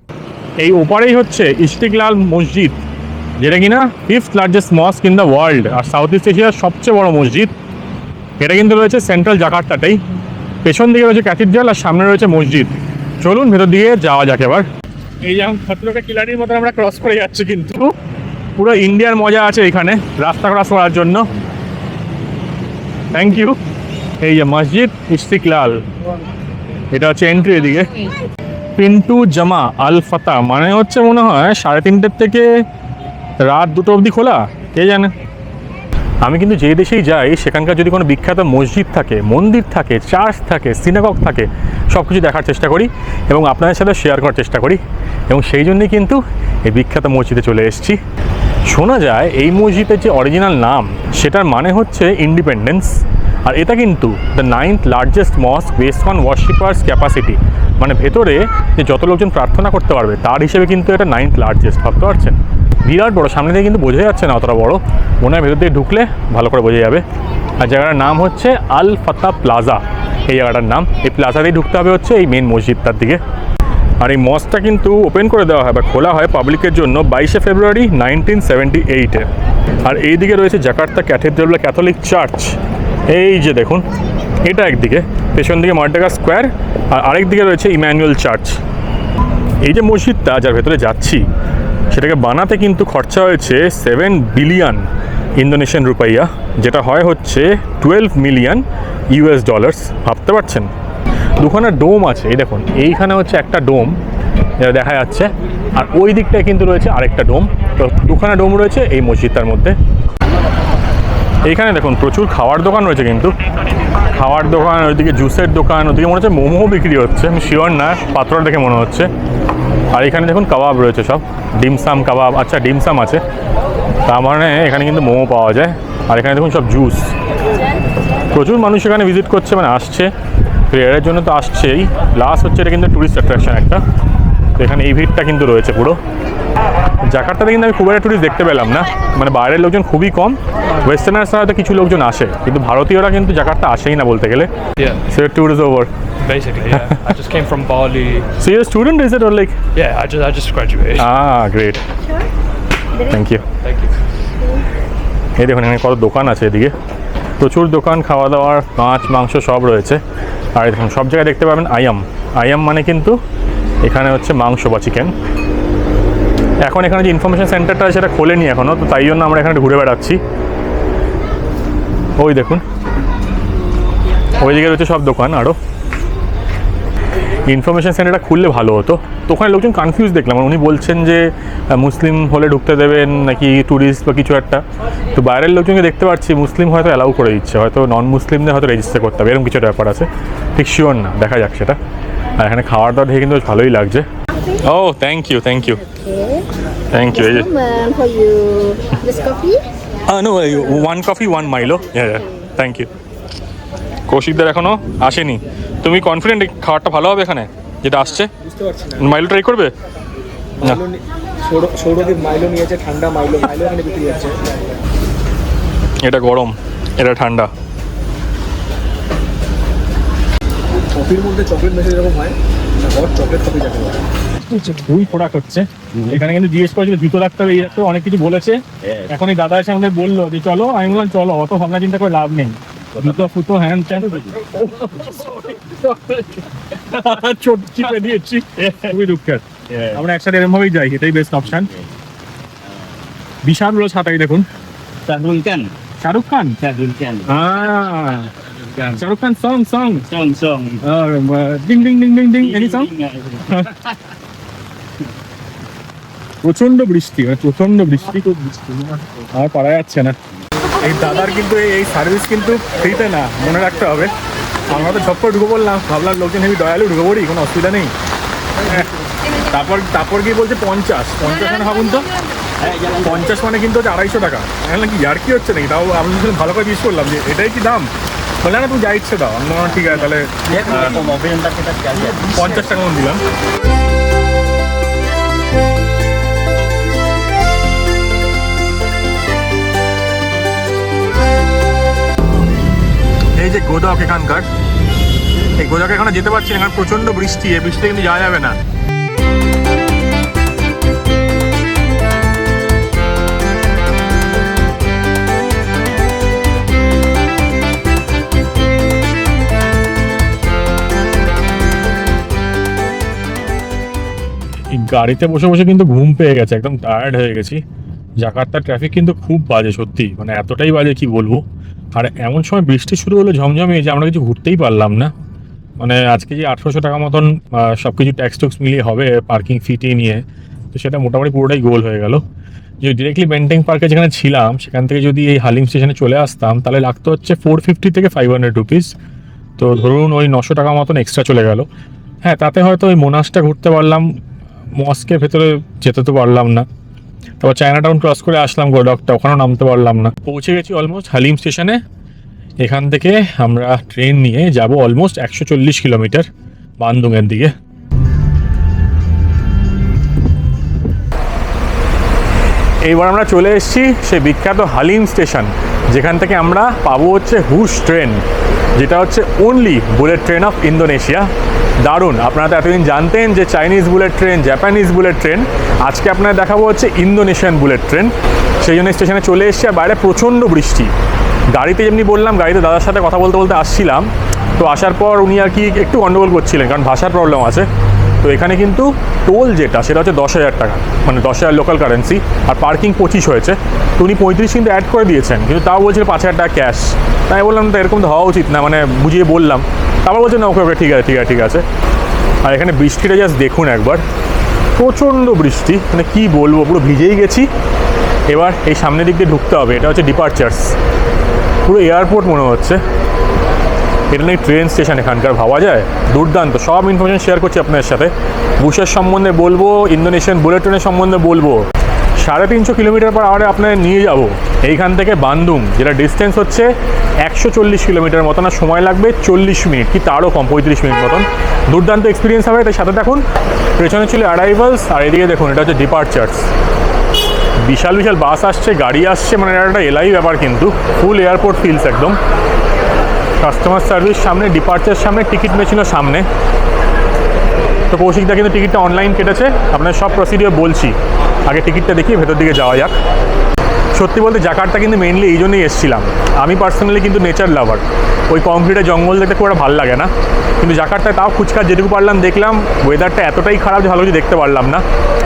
এই ওপারেই হচ্ছে ইস্তিকলাল মসজিদ, যেটা কিনা 5th largest mosque in the world, আর সাউথ ইস্ট এশিয়ার সবচেয়ে বড় মসজিদ। এটা কিন্তু রয়েছে সেন্ট্রাল জাকার্তাটাই। পেছন দিকে রয়েছে ক্যাথিড্রাল আর সামনে রয়েছে মসজিদ। চলুন ভেতর দিকে যাওয়া যাক এবার। এই যেমন খতরোকে খিলাড়ির মতো আমরা ক্রস করে যাচ্ছি, কিন্তু পুরো ইন্ডিয়ার মজা আছে এখানে রাস্তা ক্রস করার জন্য। Thank you. এই যে মসজিদ ইস্তিকলাল, এটা হচ্ছে এন্ট্রি। এদিকে পিন্টু জামা আল ফাতা, মানে হচ্ছে মনে হয় 3:30 থেকে রাত 2টো অবধি খোলা, কে জানে। আমি কিন্তু যে দেশেই যাই সেখানকার যদি কোনো বিখ্যাত মসজিদ থাকে, মন্দির থাকে, চার্চ থাকে, সিনাগগ থাকে, সব কিছু দেখার চেষ্টা করি এবং আপনাদের সাথে শেয়ার করার চেষ্টা করি, এবং সেই জন্যই কিন্তু এই বিখ্যাত মসজিদে চলে এসেছি। শোনা যায় এই মসজিদের যে অরিজিনাল নাম সেটার মানে হচ্ছে ইন্ডিপেন্ডেন্স, আর এটা কিন্তু the 9th largest mosque based on worshippers capacity, মানে ভেতরে যে যত লোকজন প্রার্থনা করতে পারবে তার হিসেবে কিন্তু এটা 9th লার্জেস্ট। ভাবতে পারছেন, বিরাট বড়। সামনে থেকে কিন্তু বোঝা যাচ্ছে না অতটা বড়, মনে হয় ভেতর দিয়ে ঢুকলে ভালো করে বোঝা যাবে। আর জায়গাটার নাম হচ্ছে আল ফাতা প্লাজা, এই জায়গাটার নাম। এই প্লাজাতেই ঢুকতে হবে হচ্ছে এই মেন মসজিদটার দিকে। আর এই মস্কটা কিন্তু ওপেন করে দেওয়া হয় বা খোলা হয় পাবলিকের জন্য 22শে ফেব্রুয়ারি 1978-এ। আর এই দিকে রয়েছে জাকার্তা ক্যাথিড্রাল ক্যাথলিক চার্চ, এই যে দেখুন এটা একদিকে, পেছন দিকে মার্ডেকা স্কোয়ার, আর আরেক দিকে রয়েছে ইম্যানুয়েল চার্চ। এই যে মসজিদটা যার ভেতরে যাচ্ছি সেটাকে বানাতে কিন্তু খরচা হয়েছে 7 বিলিয়ন ইন্দোনেশিয়ান রুপাইয়া, যেটা হয় হচ্ছে 12 মিলিয়ন US ডলার্স। ভাবতে পারছেন। দুখানা ডোম আছে, এই দেখুন এইখানে হচ্ছে একটা ডোম যেটা দেখা যাচ্ছে, আর ওই দিকটায় কিন্তু রয়েছে আরেকটা ডোম। তো দুখানা ডোম রয়েছে এই মসজিদটার মধ্যে। এইখানে দেখুন প্রচুর খাওয়ার দোকান রয়েছে, কিন্তু খাওয়ার দোকান, ওইদিকে জুসের দোকান, ওদিকে মনে হচ্ছে মোমো বিক্রি হচ্ছে, আমি শিওর না, পাত্রটা দেখে মনে হচ্ছে। আর এখানে দেখুন কাবাব রয়েছে সব, ডিমসাম কাবাব। আচ্ছা ডিমসাম আছে, তার মানে এখানে কিন্তু মোমো পাওয়া যায়। আর এখানে দেখুন সব জুস। প্রচুর মানুষ এখানে ভিজিট করছে, মানে আসছে প্রেয়ারের জন্য তো আসছেই, প্লাস হচ্ছে এটা কিন্তু ট্যুরিস্ট অ্যাট্রাকশন একটা। তো এখানে এই ভিড়টা কিন্তু রয়েছে পুরো। জাকার্তাতে কিন্তু আমি খুব একটা ট্যুরিস্ট দেখতে পেলাম না, মানে বাইরের লোকজন খুবই কম। ওয়েস্টার্নার্সরা হয়তো কিছু লোকজন আসে, কিন্তু ভারতীয়রা কিন্তু জাকার্তা আসেই না বলতে গেলে। So your tour is over. Basically, yeah. I just came from Bali. So you're a student, is it, or like? Yeah, I just graduated. Ah, great. Thank you. Thank you. এই দেখুন এখানে কত দোকান আছে, এদিকে প্রচুর দোকান, খাওয়া দাওয়ার, মাছ মাংস সব রয়েছে। আর দেখুন সব জায়গায় দেখতে পাবেন আয়াম মানে কিন্তু এখানে হচ্ছে মাংস বা চিকেন। এখন এখানে যে ইনফরমেশন সেন্টারটা সেটা খোলেনি এখনও, তো তাই জন্য আমরা এখানে ঘুরে বেড়াচ্ছি। ওই দেখুন ওইদিকে রয়েছে সব দোকান। আরও ইনফরমেশন সেন্টারটা খুললে ভালো হতো। তো ওখানে লোকজন কনফিউজ দেখলাম, উনি বলছেন যে মুসলিম হলে ঢুকতে দেবেন নাকি ট্যুরিস্ট বা কিছু একটা। তো বাইরের লোকজনকে দেখতে পাচ্ছি মুসলিম হয়তো অ্যালাউ করে দিচ্ছে, হয়তো নন মুসলিমদের হয়তো রেজিস্টার করতে হবে, এরকম কিছু ব্যাপার আছে, ঠিক শিওর না, দেখা যাক সেটা। আর এখানে খাওয়ার দাওয়া দেখে কিন্তু ভালোই লাগছে। ও thank you thank you thank you. For you, this coffee. No, 1 coffee 1 Milo. Thank you. কৌশিকদার এখনো আসেনি। তুমি কনফিডেন্ট খাবারটা ভালো হবে এখানে যেটা আসছে? বুঝতে পারছি না। মাইলো ট্রাই করবে? না, সৌরদীপ মাইলো নিয়েছে, ঠান্ডা মাইলো এখানে বিক্রি হচ্ছে। এটা গরম, এটা ঠান্ডা। কফির মধ্যে চকলেট মেশে যেরকম হয়, হট চকলেট কফি যাকে বলে। খুবই খোরাক হচ্ছে এখানে। কিন্তু জিজ্ঞেস করেছিল জুতো রাখতে হবে, এই রাখতে হবে, অনেক কিছু বলেছে। এখন এই দাদা এসে আমাদের বললো যে চলো, আমি বললাম চলো, অত ভাবনা চিন্তা করে লাভ নেই। জুতো ফুতো হ্যান্ড চ্যান্ড ছোট চিপে দিয়েছি, খুবই দুঃখের। আমরা একসাথে এরকম ভাবেই যাই, এটাই বেস্ট অপশন। বিশাল বড় ছাতাই দেখুন। Shahrukh Khan, Shahrukh Khan, Shahrukh Khan, Shahrukh Khan song song. Ding ding ding ding ding any song. প্রচন্ড বৃষ্টি, মানে প্রচন্ড বৃষ্টি, খুব বৃষ্টি, আর পারা যাচ্ছে না। এই দাদার কিন্তু এই সার্ভিস কিন্তু ফ্রিতে না, মনে রাখতে হবে। আমরা তো ঝপ্পর ঢুকে পড়লাম, ভাবলাম লোকজন হেবি দয়ালু, ঢুকে পড়ি, কোনো অসুবিধা নেই। তারপর গিয়ে বলছে 50 মানে ভাবুন তো, 50 মানে কিন্তু হচ্ছে 250 টাকা। আমি কি আর কি হচ্ছে নাকি? তাও আমি ভালো করে জিজ্ঞেস করলাম যে এটাই কি দাম? বললে না, তুমি যা ইচ্ছে দাও। আমি বললাম ঠিক আছে, তাহলে 50 টাকা মতো দিলাম। এই যে গোদক এখানকার, এই গোদক এখানে যেতে পারছি না, এখানে প্রচন্ড বৃষ্টি। এই বৃষ্টিতে কিন্তু যাওয়া যাবে না। গাড়িতে বসে বসে কিন্তু ঘুম পেয়ে গেছে, একদম টায়ার্ড হয়ে গেছি। জাকার্তার ট্রাফিক কিন্তু খুব বাজে, সত্যি, মানে এতটাই বাজে কি বলবো। আর এমন সময় বৃষ্টি শুরু হলো ঝমঝমে, যে আমরা কিছু ঘুরতেই পারলাম না। মানে আজকে যে 800 টাকা মতন সব কিছু ট্যাক্স টুক্স মিলিয়ে হবে পার্কিং ফিটি নিয়ে, তো সেটা মোটামুটি পুরোটাই গোল হয়ে গেল। যে ডিরেক্টলি বেন্টিং পার্কে যেখানে ছিলাম সেখান থেকে যদি এই হালিম স্টেশনে চলে আসতাম, তাহলে লাগতো হচ্ছে 450 থেকে 500 রুপিস। তো ধরুন ওই 900 টাকা মতন এক্সট্রা চলে গেল। হ্যাঁ, তাতে হয়তো ওই মোনাসটা ঘুরতে পারলাম, মস্কের ভেতরে যেতে তো পারলাম না। তারপর চায়না টাউন ক্রস করে আসলাম, গোডকটা, ওখানেও নামতে পারলাম না। পৌঁছে গেছি অলমোস্ট হালিম স্টেশনে। এখান থেকে আমরা ট্রেন নিয়ে যাব অলমোস্ট 140 কিলোমিটার বান্দুংয়ের দিকে। এইবার আমরা চলে এসেছি সেই বিখ্যাত হালিম স্টেশন, যেখান থেকে আমরা পাবো হচ্ছে হুশ ট্রেন, যেটা হচ্ছে only bullet train of Indonesia. দারুণ। আপনারা তো এতদিন জানতেন যে Chinese bullet train, Japanese bullet train, আজকে আপনারা দেখাবো হচ্ছে ইন্দোনেশিয়ান বুলেট ট্রেন। সেই জন্য স্টেশনে চলে এসেছি। আর বাইরে প্রচণ্ড বৃষ্টি। গাড়িতে যেমনি বললাম, গাড়িতে দাদার সাথে কথা বলতে বলতে আসছিলাম, তো আসার পর উনি আর কি একটু গন্ডগোল করছিলেন, কারণ ভাষার প্রবলেম আছে। তো এখানে কিন্তু টোল যেটা, সেটা হচ্ছে 10,000 টাকা, মানে 10,000 লোকাল কারেন্সি, আর পার্কিং 25 হয়েছে। তো উনি 35 কিন্তু অ্যাড করে দিয়েছেন, কিন্তু তাও বলছিল 5,000 টাকা ক্যাশ। তাই বললাম তো এরকম তো হওয়া উচিত না, মানে বুঝিয়ে বললাম। তারপর বলছে না, ওকে ওকে ঠিক আছে ঠিক আছে ঠিক আছে। আর এখানে বৃষ্টিটা জাস্ট দেখুন একবার, প্রচণ্ড বৃষ্টি, মানে কি বলবো, পুরো ভিজেই গেছি। এবার এই সামনের দিক দিয়ে ঢুকতে হবে, এটা হচ্ছে ডিপার্চার্স, পুরো এয়ারপোর্ট মনে হচ্ছে। এটা নাকি ট্রেন স্টেশন এখানকার, ভাবা যায়। দুর্দান্ত, সব ইনফরমেশন শেয়ার করছি আপনাদের সাথে। বুশের সম্বন্ধে বলবো, ইন্দোনেশিয়ান বুলেট ট্রেনের সম্বন্ধে বলবো। 350 কিলোমিটার পার আওয়ারে আপনাদের নিয়ে যাব এইখান থেকে বান্দুং, যেটা ডিস্টেন্স হচ্ছে 140 কিলোমিটার মতন, আর সময় লাগবে 40 মিনিট, কি তারও কম, 35 মিনিট মতন। দুর্দান্ত এক্সপিরিয়েন্স হবে, তাই সাথে দেখুন। পেছনে ছিল অ্যারাইভালস, আর এদিকে দেখুন এটা হচ্ছে ডিপার্চার্স। বিশাল বিশাল বাস আসছে, গাড়ি আসছে, মানে এটা একটা এলাই ব্যাপার, কিন্তু ফুল এয়ারপোর্ট ফিলস একদম। কাস্টমার সার্ভিস সামনে, ডিপার্চার সামনে, টিকিট মেশিনও সামনে। তো কৌশিকদা কিন্তু টিকিটটা অনলাইন কেটেছে, আপনার সব প্রসিডিওর বলছি। আগে টিকিটটা দেখিয়ে ভেতর দিকে যাওয়া যাক। সত্যি বলতে জাকার্তা কিন্তু মেইনলি এই জন্যই এসেছিলাম। আমি পার্সোনালি কিন্তু নেচার লাভার, ওই কংক্রিটের জঙ্গল দেখতে খুব একটা ভালো লাগে না। কিন্তু জাকার্তায় তাও খুচখাচ যেটুকু পারলাম দেখলাম। ওয়েদারটা এতটাই খারাপ যে ভালো কিছু দেখতে পারলাম না,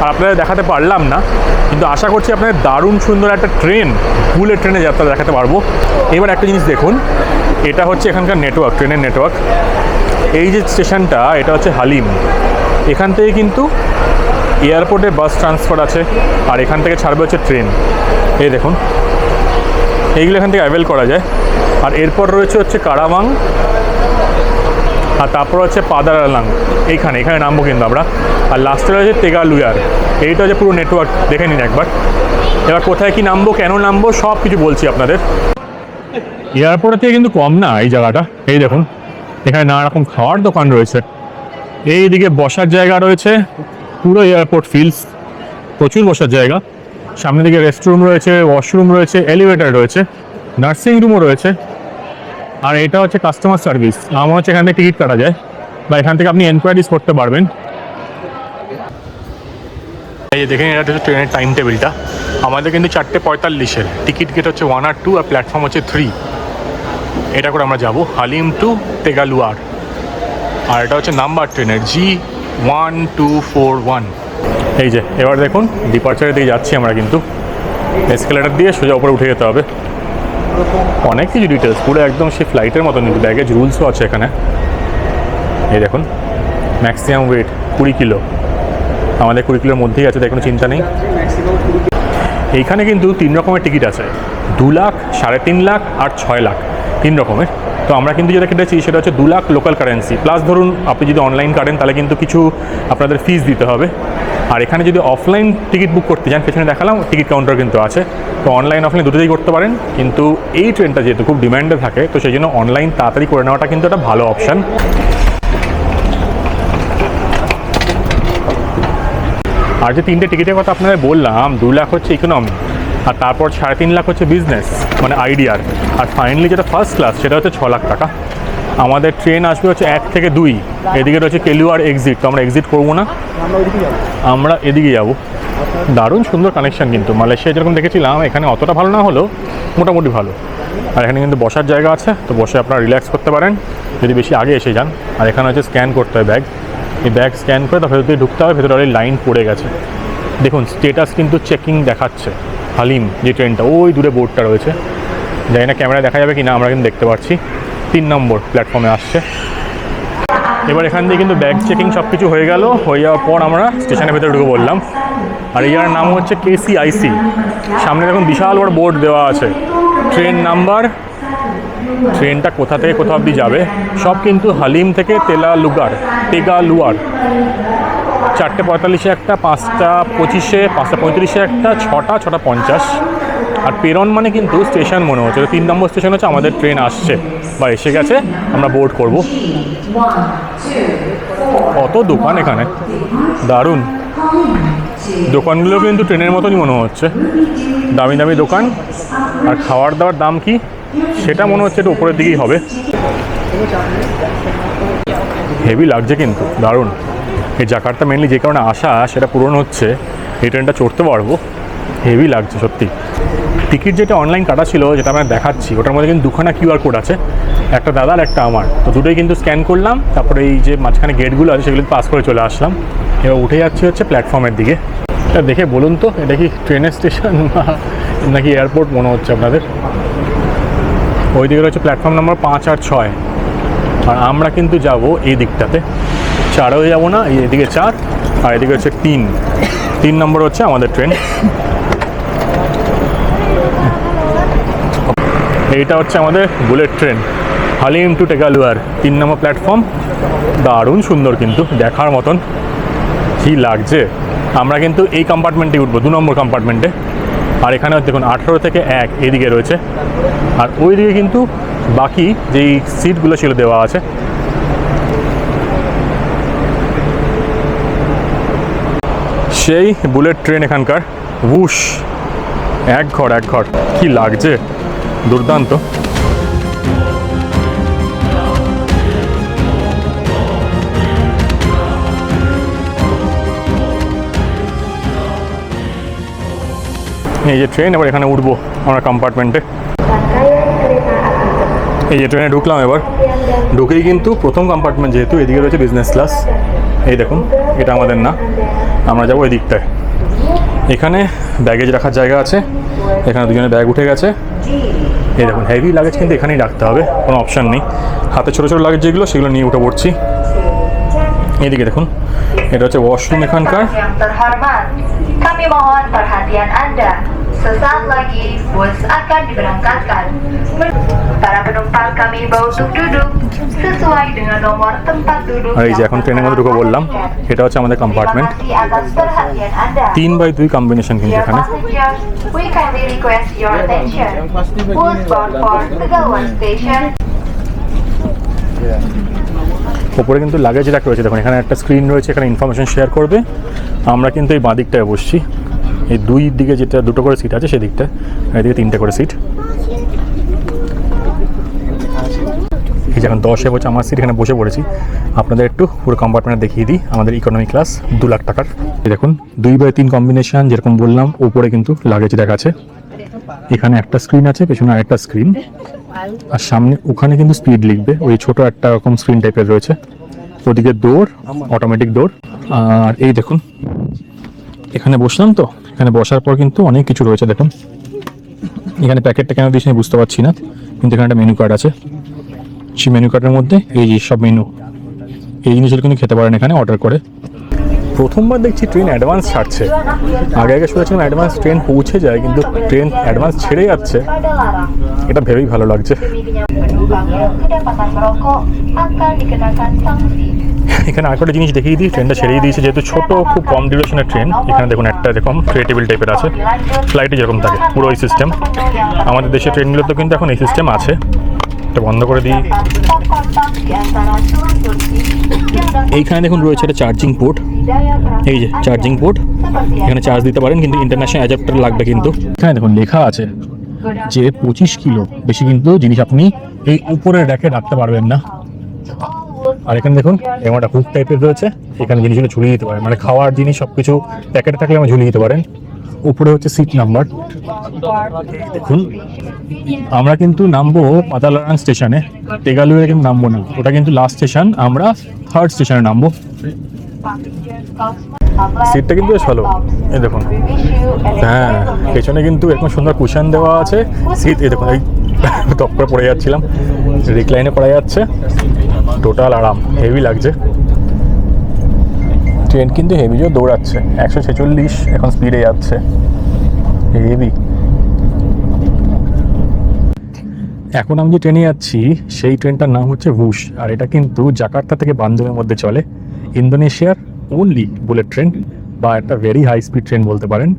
আর আপনাদের দেখাতে পারলাম না। কিন্তু আশা করছি আপনাদের দারুণ সুন্দর একটা ট্রেন, বুলেট ট্রেনে যাত্রা দেখাতে পারবো। এবার একটা জিনিস দেখুন, এটা হচ্ছে এখানকার নেটওয়ার্ক, ট্রেনের নেটওয়ার্ক। এই যে স্টেশনটা, এটা হচ্ছে হালিম। এখান থেকে কিন্তু এয়ারপোর্টে বাস ট্রান্সফার আছে, আর এখান থেকে ছাড়বে হচ্ছে ট্রেন। এই দেখুন, এইগুলো এখান থেকে অ্যাভেল করা যায়। আর এরপর রয়েছে হচ্ছে কারামাং, আর তারপর হচ্ছে পাদারালাং। এখানে নামবো কিন্তু আমরা। আর লাস্টে রয়েছে তেগালুয়ার। এইটা হচ্ছে পুরো নেটওয়ার্ক, দেখে নিন একবার। এবার কোথায় কি নামবো, কেন নামবো, সব কিছু বলছি আপনাদের। এয়ারপোর্ট থেকে কিন্তু কম না এই জায়গাটা। এই দেখুন, এখানে নানা রকম খাওয়ার দোকান রয়েছে, এইদিকে বসার জায়গা রয়েছে, পুরো এয়ারপোর্ট ফিলস, প্রচুর বসার জায়গা। সামনের দিকে রেস্টরুম রয়েছে, ওয়াশরুম রয়েছে, এলিভেটর রয়েছে, নার্সিং রুমও রয়েছে। আর এটা হচ্ছে কাস্টমার সার্ভিস। আমার হচ্ছে এখান থেকে টিকিট কাটা যায় বা এখান থেকে আপনি এনকোয়ারিজ করতে পারবেন। এই যে দেখেন, এটা হচ্ছে ট্রেনের টাইম টেবিলটা। আমাদের কিন্তু 4:45-এর টিকিট গেট হচ্ছে 1 আর 2 আর প্ল্যাটফর্ম হচ্ছে 3। এটা করে আমরা যাব হালিম টু তেগালুয়ার। আর এটা হচ্ছে নাম্বার ট্রেনের G1241। এই যে এবার দেখুন ডিপার্চারের দিকে যাচ্ছি আমরা, কিন্তু এসকেলেটার দিয়ে সোজা উপরে উঠে যেতে হবে। অনেক কিছু ডিটেলস, পুরো একদম সেই ফ্লাইটের মতন, কিন্তু ব্যাগেজ রুলসও আছে এখানে। এই দেখুন, ম্যাক্সিমাম ওয়েট 20 কিলো, আমাদের 20 কিলোর মধ্যেই আছে, তাই কোনো চিন্তা নেই। এইখানে কিন্তু 3 রকমের টিকিট আছে, 2 লাখ, 3.5 লাখ আর 6 লাখ, 3 রকমের। তো আমরা কিন্তু যেটা কেটেছি সেটা হচ্ছে 2 লাখ লোকাল কারেন্সি, প্লাস ধরুন আপনি যদি অনলাইন কাটেন তাহলে কিন্তু কিছু আপনাদের ফিস দিতে হবে। আর এখানে যদি অফলাইন টিকিট বুক করতে চান, পেছনে দেখালাম টিকিট কাউন্টার কিন্তু আছে, তো অনলাইন অফলাইন দুটোতেই করতে পারেন। কিন্তু এই ট্রেনটা যেহেতু খুব ডিম্যান্ডে থাকে, তো সেই জন্য অনলাইন তাড়াতাড়ি করে নেওয়াটা কিন্তু একটা ভালো অপশান। আর যে 3টে টিকিটের কথা আপনাদের বললাম, 2 লাখ হচ্ছে ইকোনমি, আর তারপর 3.5 লাখ হচ্ছে বিজনেস মানে আইডিয়ার, আর ফাইনালি যেটা ফার্স্ট ক্লাস সেটা হচ্ছে 6 লাখ টাকা। আমাদের ট্রেন আসবে হচ্ছে 1 থেকে 2, এদিকে রয়েছে কেলুয়ার এক্সিট, তো আমরা এক্সিট করবো না, আমরা এদিকে যাব। দারুণ সুন্দর কানেকশান, কিন্তু মালয়েশিয়া যেরকম দেখেছিলাম এখানে অতটা ভালো না হলেও মোটামুটি ভালো। আর এখানে কিন্তু বসার জায়গা আছে, তো বসে আপনারা রিল্যাক্স করতে পারেন যদি বেশি আগে এসে যান। আর এখানে হচ্ছে স্ক্যান করতে হয় ব্যাগ, এই ব্যাগ স্ক্যান করে তার ভেতর দিয়ে ঢুকতে হবে, ভেতরে অলরেডি লাইন পড়ে গেছে। দেখুন স্টেটাস কিন্তু চেকিং দেখাচ্ছে হালিম যে ট্রেনটা, ওই দূরে বোর্ডটা রয়েছে, জানি না ক্যামেরায় দেখা যাবে কি না, আমরা কিন্তু দেখতে পাচ্ছি 3 নম্বর প্ল্যাটফর্মে আসছে। এবার এখান দিয়ে কিন্তু ব্যাগ চেকিং সব কিছু হয়ে গেল, হয়ে যাওয়ার পর আমরা স্টেশনের ভেতরে ঢুকে বললাম। আর ইয়ার নাম হচ্ছে KCIC, সামনে দেখুন বিশাল বড় বোর্ড দেওয়া আছে, ট্রেন নাম্বার, ট্রেনটা কোথা থেকে কোথা অবধি যাবে, সব কিন্তু হালিম থেকে তেগালুয়ার। 4:45-এ একটা, 5:25-এ, 5:35-এ একটা, 6টা, 6:50। আর পেরন মানে কিন্তু স্টেশন মনে হচ্ছে, 3 নম্বর স্টেশন হচ্ছে আমাদের ট্রেন আসছে বা এসে গেছে, আমরা বোর্ড করব। কত দোকান এখানে, দারুণ দোকানগুলো কিন্তু ট্রেনের মতনই মনে হচ্ছে, দামি দামি দোকান। আর খাওয়ার দাওয়ার দাম কি সেটা মনে হচ্ছে একটু উপরের দিকেই হবে। হেভি লাগছে কিন্তু, দারুণ। এই জাকার্তা মেনলি যে কারণে আসা সেটা পূরণ হচ্ছে, এই ট্রেনটা চড়তে পারবো, হেভি লাগছে সত্যি। টিকিট যেটা অনলাইন কাটা ছিল, যেটা আমরা দেখাচ্ছি, ওটার মধ্যে কিন্তু 2খানা QR কোড আছে, একটা দাদার একটা আমার, তো দুটোই কিন্তু স্ক্যান করলাম, তারপরে এই যে মাঝখানে গেটগুলো আছে সেগুলো পাস করে চলে আসলাম। এবার উঠে যাচ্ছি হচ্ছে প্ল্যাটফর্মের দিকে। এটা দেখে বলুন তো, এটা কি ট্রেনের স্টেশন নাকি এয়ারপোর্ট মনে হচ্ছে আপনাদের? ওই দিকে রয়েছে প্ল্যাটফর্ম নাম্বার 5 আর 6, আর আমরা কিন্তু যাব এই দিকটাতে, 4-এও যাবো না, এদিকে 4 আর এদিকে হচ্ছে 3 নম্বর হচ্ছে আমাদের ট্রেন। এইটা হচ্ছে আমাদের বুলেট ট্রেন হালিম টু তেগালুয়ার, 3 নম্বর প্ল্যাটফর্ম। দারুণ সুন্দর কিন্তু, দেখার মতন, কী লাগছে। আমরা কিন্তু এই কম্পার্টমেন্টে উঠবো, 2 নম্বর কম্পার্টমেন্টে। আর এখানে দেখুন 18 থেকে 1 এদিকে রয়েছে, আর ওই দিকে কিন্তু বাকি যেই সিটগুলো ছিল দেওয়া আছে। সেই বুলেট ট্রেন এখানকার, Whoosh, এক ঘর কি লাগছে, দুর্দান্ত। এই যে ট্রেন, এবার এখানে উঠবো আমরা কম্পার্টমেন্টে। এই যে ট্রেনে ঢুকলাম, এবার ঢুকেই কিন্তু প্রথম কম্পার্টমেন্ট, যেহেতু এদিকে রয়েছে বিজনেস ক্লাস, এই দেখুন এটা আমাদের না, আমরা যাবো এদিকটায়। এখানে ব্যাগেজ রাখার জায়গা আছে, এখানে দুজনে ব্যাগ উঠে গেছে। এই দেখুন হেভি লাগেজ কিন্তু এখানেই রাখতে হবে, কোনো অপশান নেই। হাতে ছোটো ছোটো লাগেজ যেগুলো সেগুলো নিয়ে উঠে পড়ছি। এইদিকে দেখুন, এটা হচ্ছে ওয়াশরুম এখানকার। Sesaat lagi bus akan diberangkatkan. Para penumpang kami bawa untuk duduk sesuai dengan nomor tempat duduk. আর এই যে এখন ট্রেনের মধ্যে ঢুকে বললাম, এটা হচ্ছে আমাদের Terima compartment. kasih atas perhatian Anda. 3/2 combination কিন্তু Dear এখানে। passengers, we kindly request your attention. Bus bound for Tegalwan Station. ওপরে কিন্তু লাগেজ র্যাক রয়েছে, দেখুন এখানে একটা স্ক্রিন রয়েছে, এখানে ইনফরমেশন শেয়ার করবে। আমরা কিন্তু এই বাঁ দিকটায় বসছি, এই দুই দিকে যেটা দুটো করে সিট আছে সেদিকটা, এদিকে 3টে করে সিট। এই যে এখন 10-এ বসে আমার সিট, এখানে বসে পড়েছি। আপনাদের একটু পুরো কম্পার্টমেন্ট দেখিয়ে দিই। আমাদের ইকোনমি ক্লাস 2 লাখ টাকার। এই দেখুন 2/3 কম্বিনেশন, যেরকম বললাম ওপরে কিন্তু লাগেজ র্যাক আছে, এখানে একটা স্ক্রিন আছে, পেছনে আরেকটা স্ক্রিন, আর সামনে ওখানে কিন্তু স্পিড লিখবে, ওই ছোট একটা রকম স্ক্রিন টাইপের রয়েছে। ওদিকে ডোর, অটোমেটিক ডোর। আর এই দেখুন এখানে বসলাম তো, এখানে বসার পর কিন্তু অনেক কিছু রয়েছে। দেখুন এখানে প্যাকেটটা কেন দিয়েছি বুঝতে পারছি না, কিন্তু এখানে একটা মেনু কার্ড আছে। সেই মেনু কার্ডের মধ্যে এই যে সব মেনু, এই জিনিসগুলো কিন্তু খেতে পারেন এখানে অর্ডার করে। প্রথমবার দেখছি ট্রেন অ্যাডভান্স ছাড়ছে। আগে আগে শুনেছিলাম অ্যাডভান্স ট্রেন পৌঁছে যায়, কিন্তু ট্রেন অ্যাডভান্স ছেড়ে যাচ্ছে, এটা ভেবেই ভালো লাগছে। Penumpang yang kedapatan merokok akan dikenakan sanksi. এখানে আরেকটা জিনিস দেখিয়ে দিই, ট্রেনটা ছেড়েই দিয়েছে, যেহেতু ছোট খুব কম ডিউরেশনের ট্রেন। এখানে দেখুন একটা এরকম ট্রে টেবিল টাইপের আছে, ফ্লাইটে যেরকম থাকে পুরো এই সিস্টেম। আমাদের দেশের ট্রেনগুলোতে কিন্তু এখন এই সিস্টেম আছে। এটা বন্ধ করে দিই। Kontak di antara tuan Turki yang dapat এইখানে দেখুন রয়েছে একটা চার্জিং পোর্ট, daya এই যে চার্জিং পোর্ট, এখানে চার্জ দিতে পারেন, কিন্তু ইন্টারন্যাশনাল অ্যাডাপ্টার লাগবে। কিন্তু এখানে দেখুন লেখা আছে যে 25 কিলো বেশি কিন্তু জিনিস আপনি এই উপরের র্যাকে রাখতে পারবেন না। আর এখানে দেখুন এমন একটা হুক টাইপের রয়েছে, এখানে জিনিসগুলো ঝুলিয়ে দিতে পারেন, মানে খাওয়ার জিনিস সবকিছু প্যাকেটে থাকলে আমরা ঝুলিয়ে দিতে পারেন। উপরে হচ্ছে সিট নাম্বার। দেখুন আমরা কিন্তু নামবো পাতালারাং স্টেশনে, টেগালুয়ে কিন্তু নামবো না, ওটা কিন্তু লাস্ট স্টেশন, আমরা 3rd স্টেশনে নামবো। সিটটা কিন্তু বেশ ভালো, এই দেখুন। হ্যাঁ, পেছনে কিন্তু এরকম সুন্দর কুশন দেওয়া আছে। সিট এই দেখুন, এই টপ করে পড়ে যাচ্ছিলাম, রিক্লাইনে পড়ে যাচ্ছে, টোটাল আরাম, হেভি লাগছে। ট্রেন কিন্তু হেভি জোর দৌড়াচ্ছে, 146 এখন স্পিডে যাচ্ছে, হেভি। এখন আমি যে ট্রেনে যাচ্ছি সেই ট্রেনটার নাম হচ্ছে হুশ, আর এটা কিন্তু জাকার্তা থেকে বান্দুংয়ের মধ্যে চলে। ইন্দোনেশিয়ার ওনলি বুলেট ট্রেন, বা একটা ভেরি হাই স্পিড ট্রেন বলতে পারেন।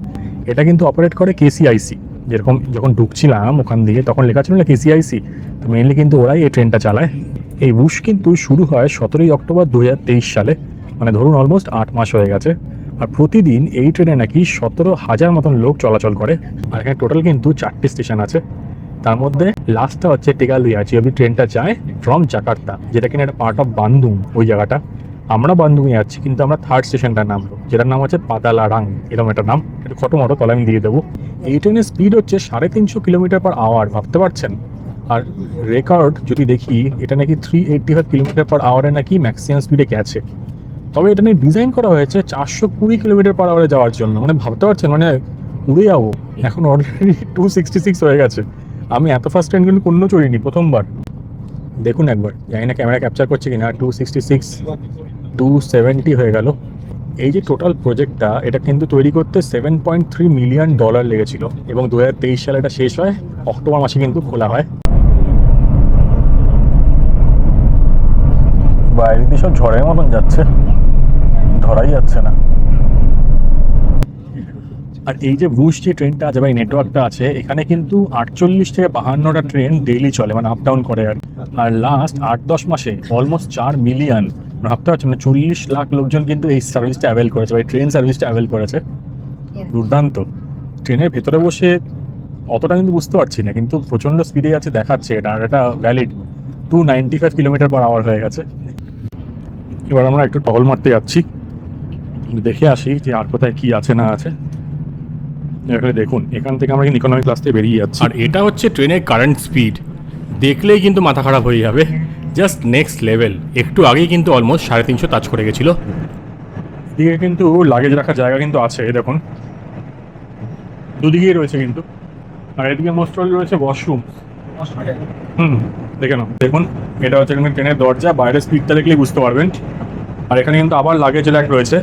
এটা কিন্তু অপারেট করে কেসিআইসি, যেরকম যখন ঢুকছিলাম ওখান দিয়ে তখন লেখা ছিল না কেসিআইসি, তো মেইনলি কিন্তু ওরাই এই ট্রেনটা চালায়। এই হুশ কিন্তু শুরু হয় 17ই অক্টোবর 2023 সালে, মানে ধরুন অলমোস্ট 8 মাস হয়ে গেছে। আর প্রতিদিন এই ট্রেনে নাকি 17,000 মতন লোক চলাচল করে। আর এখানে টোটাল কিন্তু 4টে স্টেশন আছে, তার মধ্যে লাস্টটা হচ্ছে টেগালুয়া, যে অব্দি ট্রেনটা যায় ফ্রম জাকার্তা, যেটা কিনা একটা পার্ট অফ বান্দুং ওই জায়গাটা। আমরা বান্দুংয়ে যাচ্ছি, কিন্তু আমরা 3rd স্টেশনটার নামবো, যেটার নাম হচ্ছে পাতালারাং, এরকম একটা নাম। একটু ফটো মটো তলে আমি দিয়ে দেবো। এই ট্রেনের স্পিড হচ্ছে 350 কিলোমিটার/আওয়ার, ভাবতে পারছেন? আর রেকর্ড যদি দেখি, এটা নাকি 385 কিলোমিটার/আওয়ারে নাকি ম্যাক্সিমাম স্পিডে গেছে। তবে এটা নিয়ে ডিজাইন করা হয়েছে 420 কিলোমিটার/আওয়ারে যাওয়ার জন্য, মানে ভাবতে পারছেন, মানে উড়ে যাবো। এখন অলরেডি 266 হয়ে গেছে। আমি এত ফাস্ট ট্রেন কিন্তু কোনো চড়িনি, প্রথমবার। দেখুন একবার, জানি না ক্যামেরা ক্যাপচার করছে কিনা, 266 270 হয়ে গেল। এই যে টোটাল প্রজেক্টটা, এটা কিন্তু তৈরি করতে $7.3 মিলিয়ন লেগেছিল, এবং 2023 সালে এটা শেষ হয়, অক্টোবর মাসে কিন্তু খোলা হয়। বাইরে দিয়ে সব ঝড়ের মতন যাচ্ছে, ধরাই যাচ্ছে না। আর এই যে বুশ যে ট্রেনটা আছে বা এই নেটওয়ার্কটা আছে, এখানে কিন্তু 48 থেকে 52টা ট্রেন ডেইলি চলে, মানে আপ ডাউন করে। আর লাস্ট 8-10 মাসে অলমোস্ট 4 মিলিয়ন, ভাবতে পারছেন, মানে 40 লাখ লোকজন কিন্তু এই সার্ভিসটা অ্যাভেল করেছে, বা এই ট্রেন সার্ভিসটা অ্যাভেল করেছে। দুর্দান্ত। ট্রেনের ভেতরে বসে অতটা কিন্তু বুঝতে পারছি না, কিন্তু প্রচণ্ড স্পিডে আছে দেখাচ্ছে এটা। আর এটা ভ্যালিড 295 কিলোমিটার/আওয়ার হয়ে গেছে। এবার আমরা একটু টহল মারতে যাচ্ছি, দেখে আসি যে আর কোথায় কি আছে না আছে। এখানে দেখুন, এখান থেকে আমরা কিন্তু ইকোনমি ক্লাস থেকে বেরিয়ে যাচ্ছি। আর এটা হচ্ছে ট্রেনের কারেন্ট স্পিড, দেখলেই কিন্তু মাথা খারাপ হয়ে যাবে, জাস্ট নেক্সট লেভেল। একটু আগেই কিন্তু অলমোস্ট 350 টাচ করে গেছিলো। এদিকে কিন্তু লাগেজ রাখার জায়গা কিন্তু আছে, দেখুন দুদিকেই রয়েছে কিন্তু। আর এদিকে মোস্ট অল রয়েছে ওয়াশরুম। দেখে নাও, দেখুন এটা হচ্ছে এখানে ট্রেনের দরজা, বাইরের স্পিডটা দেখলেই বুঝতে পারবেন। আর এখানে কিন্তু আবার লাগেজ র্যাক রয়েছে,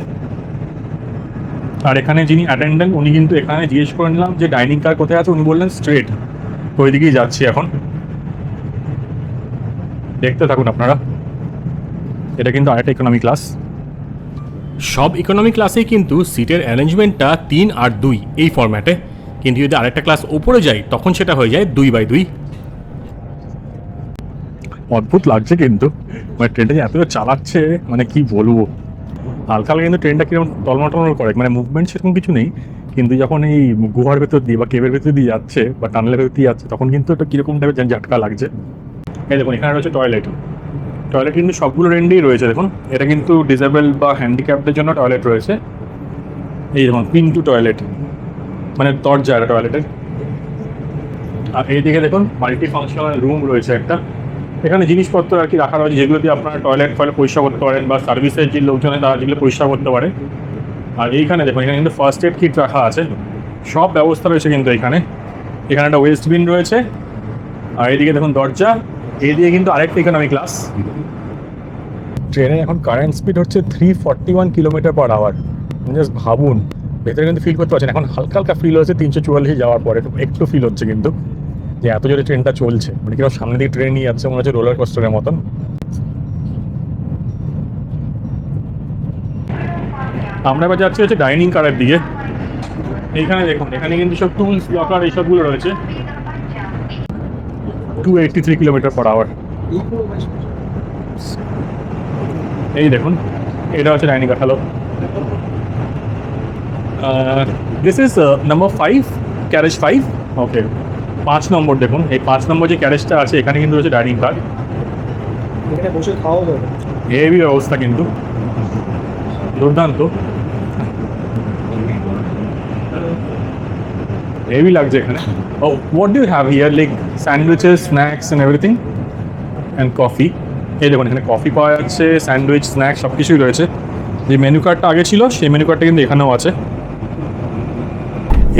আর এখানে যিনি অ্যাটেন্ডেন্ট উনি কিন্তু এখানে জিজ্ঞেস করে নিলাম যে ডাইনিং কার কোথায় আছে, উনি বললেন স্ট্রেট। তো ওইদিকেই যাচ্ছি এখন, দেখতে থাকুন আপনারা। এটা কিন্তু আরেকটা ইকোনমি ক্লাস। সব ইকোনমি ক্লাসেই কিন্তু সিটের অ্যারেঞ্জমেন্টটা 3 আর 2 এই ফরম্যাটে, কিন্তু যদি আরেকটা ক্লাস উপরে যায় তখন সেটা হয়ে যায় 2/2। অদ্ভুত লাগছে কিন্তু, মানে ট্রেনটা যে এত চালাচ্ছে মানে কি বলবো। হালকা হালকা কিন্তু ট্রেনটা কিরকম টলমটল করে, মানে মুভমেন্ট সেরকম কিছু নেই, কিন্তু যখন এই গুহার ভেতর দিয়ে বা কেবের ভেতর দিয়ে যাচ্ছে বা টানেলের ভেতর দিয়ে যাচ্ছে তখন কিন্তু একটা কীরকম টাইপের ঝাটকা লাগছে। এই দেখুন এখানে রয়েছে টয়লেট। টয়লেট কিন্তু সবগুলো রেন্ডেই রয়েছে দেখুন। এটা কিন্তু ডিসেবল বা হ্যান্ডিক্যাপদের জন্য টয়লেট রয়েছে। এই দেখুন পিন্টু টয়লেট, মানে দরজা এটা টয়লেটের। আর এইদিকে দেখুন মাল্টি ফাংশনাল রুম রয়েছে একটা। এখানে জিনিসপত্র আর কি রাখা রয়েছে যেগুলো দিয়ে আপনারা টয়লেট পরিষ্কার করতে পারেন বা সার্ভিসের যে লোকজনে তারা যেগুলো পরিষ্কার করতে পারে। আর এইখানে দেখুন এখানে কিন্তু ফার্স্ট এড কিট রাখা আছে, সব ব্যবস্থা রয়েছে কিন্তু এখানে। এখানে একটা ওয়েস্ট বিন রয়েছে। আর এইদিকে দেখুন দরজা, এইদিকে কিন্তু আরেকটা ইকোনমি ক্লাস। ট্রেনে এখন কারেন্ট স্পিড হচ্ছে 341 কিলোমিটার/আওয়ার। জাস্ট ভাবুন, ভেতরে কিন্তু ফিল করতে পারছেন। এখন হালকা হালকা ফিল হচ্ছে 344 যাওয়ার পরে, একটু ফিল হচ্ছে কিন্তু যে এত জোরে ট্রেনটা চলছে, মানে কিরকম সামনে দিকে ট্রেন নিয়ে যাচ্ছে মনে হচ্ছে রোলার কোস্টারের মতন। আমরা এবার যাচ্ছি হচ্ছে ডাইনিং কারের দিকে। এইখানে দেখুন এখানে কিন্তু সব টুলস লকার এইসবগুলো রয়েছে। 283 কিলোমিটার/আওয়ার। এই দেখুন এটা হচ্ছে dining car. Hello, this is number 5, carriage 5। ওকে, 5 নম্বর দেখুন, এই 5 নম্বর যে ক্যারেজটা আছে এখানে কিন্তু রয়েছে ডাইনিং কার। এখানে বসে খাওয়া যাবে, হেভি অবস্থা কিন্তু, দুর্দান্ত, হেভি লাগছে এখানে। ও what do you have here, like sandwiches, snacks and everything and coffee. এই দেখুন এখানে কফি পাওয়া যাচ্ছে, স্যান্ডউইচ, স্ন্যাক্স সব কিছুই রয়েছে। যে মেনু কার্ডটা আগে ছিল সেই মেনু কার্ডটা কিন্তু এখানেও আছে।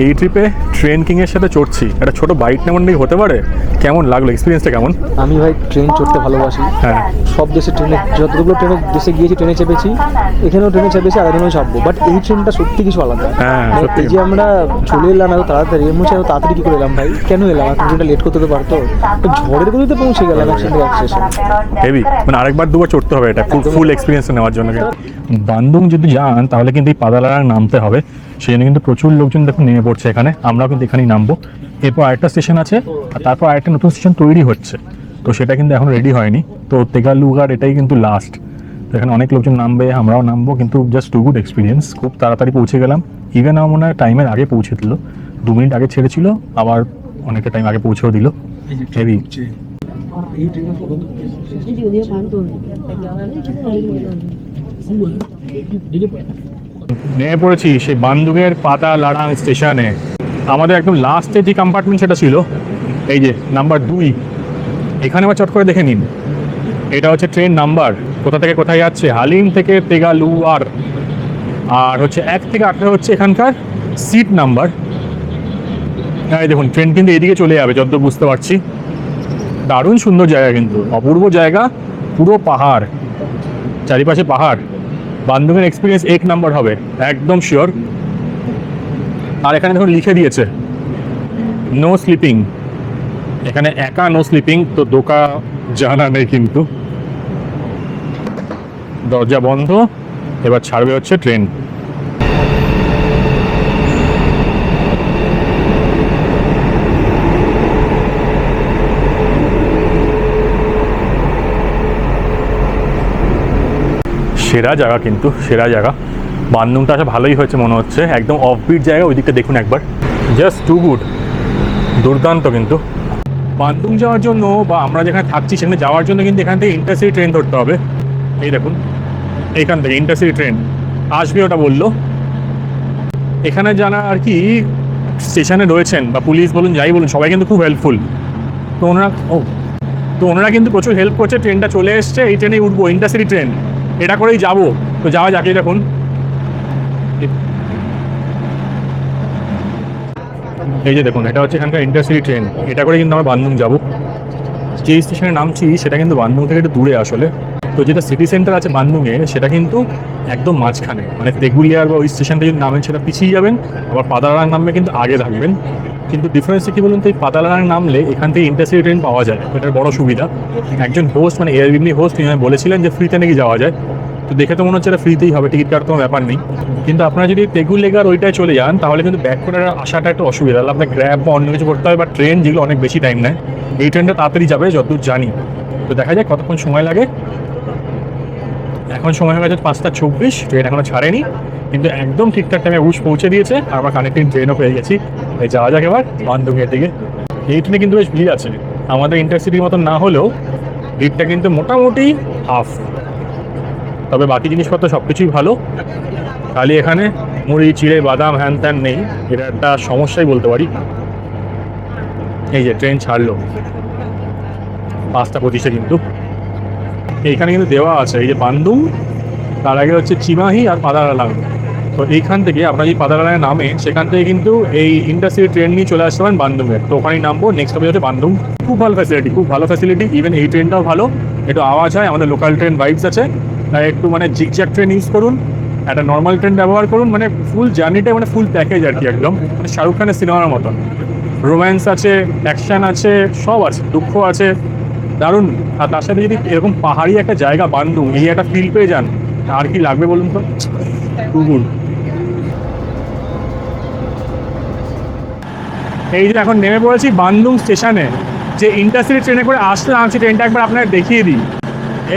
এই ট্রিপে ট্রেন কিংয়ের সাথে চড়ছি, একটা ছোটো বাইক নেমন হতে পারে। কেমন লাগলো, এক্সপিরিয়েন্সটা কেমন? আমি ভাই ট্রেন চড়তে ভালোবাসি। হ্যাঁ, সব দেশে ট্রেনে, যতগুলো ট্রেনে দেশে গিয়েছি ট্রেনে চেপেছি, এখানেও ট্রেনে চেপেছি, আগামীও চাপবো। বাট এই ট্রেনটা সত্যি কিছু আলাদা। হ্যাঁ, মানে সত্যি। এই যে আমরা চলে এলাম এত তাড়াতাড়ি, এমন এত তাড়াতাড়ি কী করে এলাম ভাই? কেন এলাম? আর ট্রেনটা লেট করতে তো পারতো। তো ঝড়ের গতিতে পৌঁছে গেলাম একসাথে শেষে। হেভি, মানে আরেকবার দুবার চড়তে হবে এটা ফুল এক্সপিরিয়েন্স নেওয়ার জন্য। বান্দুং যদি যান তাহলে কিন্তু এই পাদালারাং নামতে হবে, সেই জন্য কিন্তু প্রচুর লোকজন দেখুন নেমে পড়ছে এখানে। আমরাও কিন্তু এখানেই নামবো। এরপর আরেকটা স্টেশন আছে, আর তারপর আরেকটা নতুন স্টেশন তৈরি হচ্ছে, তো সেটা কিন্তু এখন রেডি হয়নি। তো তেগালুগার এটাই কিন্তু লাস্ট। তো এখানে অনেক লোকজন নামবে, আমরাও নামবো, কিন্তু জাস্ট টু গুড এক্সপিরিয়েন্স। খুব তাড়াতাড়ি পৌঁছে গেলাম। ইভেন আমার মনে হয় টাইমের আগে পৌঁছে দিল, 2 মিনিট আগে ছেড়েছিল, আবার অনেকটা টাইম আগে পৌঁছেও দিল। হেভি। নেমে পড়েছি সেই বান্দুংয়ের পাদালারাং স্টেশনে। আমাদের একদম লাস্টে যে কম্পার্টমেন্ট সেটা ছিল এই যে নাম্বার 2। এখানে আবার চট করে দেখে নিন, এটা হচ্ছে ট্রেন নাম্বার, কোথা থেকে কোথায় যাচ্ছে। হালিম থেকে তেগালুয়ার। আর হচ্ছে 1 থেকে 18 হচ্ছে এখানকার সিট নাম্বার। এই দেখুন ট্রেন কিন্তু এইদিকে চলে যাবে যতদূর বুঝতে পারছি। দারুণ সুন্দর জায়গা কিন্তু, অপূর্ব জায়গা, পুরো পাহাড়, চারিপাশে পাহাড়। বান্দুংয়ের এক্সপিরিয়েন্স 1 নাম্বার হবে, একদম শিওর। আর এখানে দেখুন লিখে দিয়েছে নো স্লিপিং, এখানে একা নো স্লিপিং, তো দোকা জানা নেই কিন্তু। দরজা বন্ধ, এবার ছাড়বে হচ্ছে ট্রেন। সেরা জায়গা কিন্তু, সেরা জায়গা। বান্দুংটা আসা ভালোই হয়েছে মনে হচ্ছে, একদম অফবিট জায়গা। ওই দিকটা দেখুন একবার, জাস্ট টু গুড, দুর্দান্ত কিন্তু। বান্দুং যাওয়ার জন্য বা আমরা যেখানে থাকছি সেখানে যাওয়ার জন্য কিন্তু এখান থেকে ইন্টারসিটি ট্রেন ধরতে হবে। এই দেখুন এইখান থেকে ইন্টারসিটি ট্রেন আসবে, ওটা বললো। এখানে যারা আর কি স্টেশনে রয়েছেন বা পুলিশ বলুন যাই বলুন, সবাই কিন্তু খুব হেল্পফুল। তো ওনারা কিন্তু প্রচুর হেল্প করছে। ট্রেনটা চলে এসছে, এই ট্রেনেই উঠবো, ইন্টারসিটি ট্রেন, এটা করেই যাবো। তো যাওয়া যাক। দেখুন এই যে দেখুন, এটা হচ্ছে এখানকার ইন্টারসিটি ট্রেন, এটা করে কিন্তু আমরা বান্দুং যাবো। যে স্টেশনে নামছি সেটা কিন্তু বান্দুং থেকে একটু দূরে আসলে। তো যেটা সিটি সেন্টার আছে বান্দুংয়ে সেটা কিন্তু একদম মাঝখানে, মানে তেগুলিয়ার বা ওই স্টেশনটা যদি নামেন সেটা পিছিয়ে যাবেন, আবার পাতালারাং নামবে কিন্তু আগে থাকবেন। কিন্তু ডিফারেন্সটা কী বলুন তো, এই পাতালারাং নামলে এখান থেকে ইন্টারসিটি ট্রেন পাওয়া যায়, এটার বড় সুবিধা। একজন হোস্ট মানে এয়ারবিএনবি হোস্ট তিনি বলেছিলেন যে ফ্রিতে নাকি যাওয়া যায়, তো দেখে তো মনে হচ্ছে এটা ফ্রিতেই হবে, টিকিট কাটার কোনো ব্যাপার নেই। কিন্তু আপনারা যদি তেগুলেগার ওইটায় চলে যান তাহলে কিন্তু ব্যাক করে আসাটা একটা অসুবিধা, তাহলে আপনার গ্র্যাব বা অন্য কিছু করতে হয়, বা ট্রেন যেগুলো অনেক বেশি টাইম নেয়। এই ট্রেনটা তাড়াতাড়ি যাবে যতদূর জানি, তো দেখা যাক কতক্ষণ সময় লাগে। এখন সময় হয়ে গেছে 5:24, ট্রেন এখনও ছাড়েনি, কিন্তু একদম ঠিকঠাক টাইমে উশ পৌঁছে দিয়েছে, আর আমরা কানেক্টিং ট্রেনও পেয়ে গেছি। এই যাওয়া যাক এবার বান্দুংয়ের দিকে। এই ট্রেনে কিন্তু বেশ ভিড় আছে, আমাদের ইন্টারসিটির মতন না হলেও ভিড়টা কিন্তু মোটামুটি হাফ। তবে বাকি জিনিসপত্র সব কিছুই ভালো, খালি এখানে মুড়ি চিড়ে বাদাম হ্যান ত্যান নেই, এটা একটা সমস্যাই বলতে পারি। এই যে ট্রেন ছাড়লো 5:25 কিন্তু এইখানে কিন্তু দেওয়া আছে এই যে বান্দুং, তার আগে হচ্ছে চিমাহি আর পাদারালাং। তো এইখান থেকে আপনার যদি পাদারালাংয়ে নামে সেখান থেকে কিন্তু এই ইন্টারসিটি ট্রেন নিয়ে চলে আসতে পারেন বান্দুংয়ে, তো ওখানেই নামবো। নেক্সট হবে হচ্ছে বান্দুং। খুব ভালো ফ্যাসিলিটি, ইভেন এই ট্রেনটাও ভালো, একটু আওয়াজ হয়, আমাদের লোকাল ট্রেন ভাইবস আছে, তাই একটু মানে জিগজ্যাগ ট্রেন ইউজ করুন, একটা নর্মাল ট্রেন ব্যবহার করুন, মানে ফুল জার্নিটাই মানে ফুল প্যাকেজ আর কি, একদম মানে শাহরুখ খানের সিনেমার মতন। রোম্যান্স আছে, অ্যাকশান আছে, সব আছে, দুঃখ আছে, দারুণ। আর তার সাথে যদি এরকম পাহাড়ি একটা জায়গা বান্দুং, এই একটা ফিল পেয়ে যান, আর কি লাগবে বলুন তো। গুড। এই যে এখন নেমে পড়েছি বান্দুং স্টেশনে, যে ইন্টারসিটি ট্রেনে করে আসলাম সেই ট্রেনটা একবার আপনাকে দেখিয়ে দিই।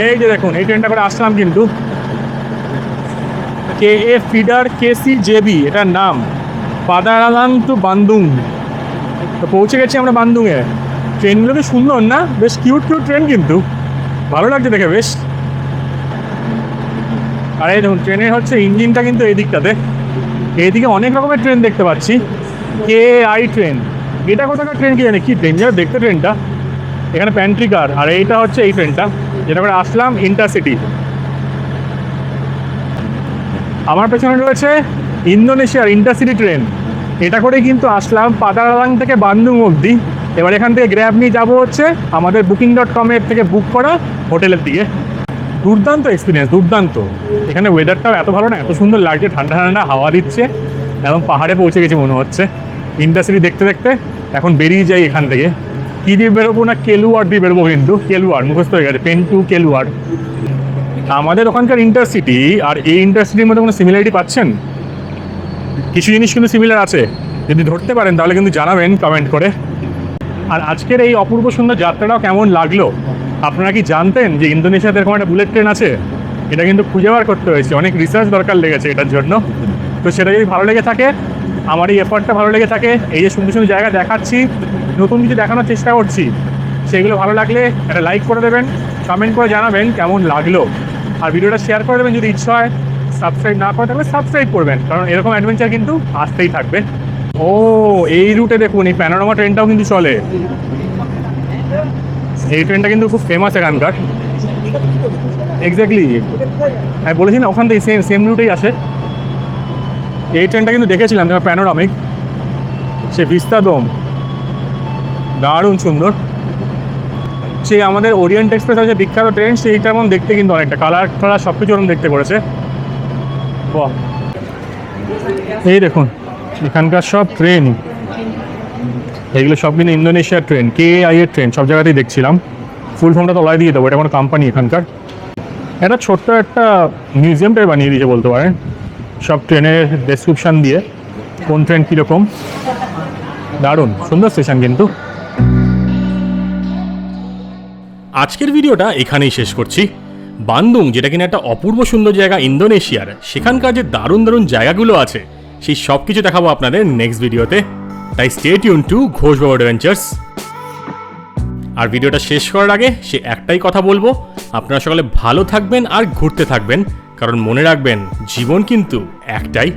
এই যে দেখুন এই ট্রেনটা করে আসলাম কিন্তু, KA ফিডার KCJB এটার নাম, পাদারালাং টু বান্দুং। তো পৌঁছে গেছি আমরা বান্দুংয়ে। ট্রেনগুলো তো সুন্দর না, বেশ কিউট ট্রেন, কিন্তু ভালো লাগছে দেখে বেশ। আর এই দেখুন ট্রেনের হচ্ছে ইঞ্জিনটা কিন্তু এই দিকটাতে, এইদিকে অনেক রকমের ট্রেন দেখতে পাচ্ছি। KAI ট্রেন, এটা কোথাকার ট্রেন কি জানি, কি ট্রেন যেন দেখতে ট্রেনটা, এখানে প্যান্ট্রি কার। আর এইটা হচ্ছে এই ট্রেনটা যেটা করে আসলাম ইন্টারসিটি। আমার পেছনে রয়েছে ইন্দোনেশিয়ার ইন্টারসিটি ট্রেন, এটা করে কিন্তু আসলাম পাদারালাং থেকে বান্দুং অবধি। এবার এখান থেকে গ্র্যাব নিয়ে যাবো হচ্ছে আমাদের booking.com-এর থেকে বুক করা হোটেলের দিকে। দুর্দান্ত এক্সপিরিয়েন্স, দুর্দান্ত। এখানে ওয়েদারটাও এত ভালো না, এত সুন্দর লাগছে, ঠান্ডা ঠান্ডা হাওয়া দিচ্ছে, এবং পাহাড়ে পৌঁছে গেছি মনে হচ্ছে। ইন্টারসিটি দেখতে দেখতে এখন বেরিয়ে যাই এখান থেকে। কী দিয়ে বেরোবো না, কেলুয়ার দিয়ে বেরোবো, কিন্তু কেলুয়ার মুখস্থ হয়ে গেছে, পেন টু কেলুয়ার। আমাদের ওখানকার ইন্টারসিটি আর এই ইন্টারসিটির মধ্যে কোনো সিমিলারিটি পাচ্ছেন? কিছু জিনিস কিন্তু সিমিলার আছে, যদি ধরতে পারেন তাহলে কিন্তু জানাবেন কমেন্ট করে। আর আজকের এই অপূর্ব সুন্দর যাত্রাটাও কেমন লাগলো, আপনারা কি জানতেন যে ইন্দোনেশিয়াতে এরকম একটা বুলেট ট্রেন আছে? এটা কিন্তু খুঁজে বার করতে হয়েছে, অনেক রিসার্চ দরকার লেগেছে এটার জন্য। তো সেটা যদি ভালো লেগে থাকে, আমার এই এফার্টটা ভালো লেগে থাকে, এই যে সুন্দর সুন্দর জায়গা দেখাচ্ছি, নতুন কিছু দেখানোর চেষ্টা করছি, সেগুলো ভালো লাগলে একটা লাইক করে দেবেন, কমেন্ট করে জানাবেন কেমন লাগলো, আর ভিডিওটা শেয়ার করে দেবেন যদি ইচ্ছা হয়। সাবস্ক্রাইব না করে থাকলে সাবস্ক্রাইব করবেন, কারণ এরকম অ্যাডভেঞ্চার কিন্তু আসতেই থাকবে। ও এই রুটে দেখুন এই প্যানোরামা ট্রেনটাও কিন্তু চলে, এই ট্রেনটা কিন্তু খুব ফেমাস এখানকার। এক্স্যাক্টলি আমি বলেছি না, ওখান থেকে সেম রুটেই আসে। এই ট্রেনটা কিন্তু দেখেছিলাম প্যানোরামিক, সে ভিস্তাদোম, দারুণ সুন্দর। সেই আমাদের ওরিয়েন্ট এক্সপ্রেস আছে বিখ্যাত ট্রেন, সেইটা এমন দেখতে কিন্তু অনেকটা কালার টালার সব কিছু ওরকম দেখতে করেছে। বাহ, এই দেখুন এখানকার সব ট্রেন, এগুলো সব কিন্তু ইন্দোনেশিয়ার ট্রেন, KAI এর ট্রেন, সব জায়গাতেই দেখছিলাম। ফুল ফর্মটা তলায় দিয়ে দেবো, এটা কোনো কোম্পানি এখানকার। এটা ছোট্ট একটা মিউজিয়াম টাইপ বানিয়ে দিয়েছে বলতে পারেন, সব ট্রেনের ডেসক্রিপশান দিয়ে কোন ট্রেন কীরকম। দারুণ সুন্দর স্টেশন কিন্তু। আজকের ভিডিওটা এখানেই শেষ করছি। বান্দুং যেটা কিনা একটা অপূর্ব সুন্দর জায়গা ইন্দোনেশিয়ার, সেখানকার যে দারুণ দারুণ জায়গাগুলো আছে সেই সব কিছু দেখাবো আপনাদের নেক্সট ভিডিওতে, তাই স্টে টিউন টু ঘোষবাবু অ্যাডভেঞ্চার্স। আর ভিডিওটা শেষ করার আগে সে একটাই কথা বলবো, আপনারা সকলে ভালো থাকবেন আর ঘুরতে থাকবেন, কারণ মনে রাখবেন জীবন কিন্তু একটাই।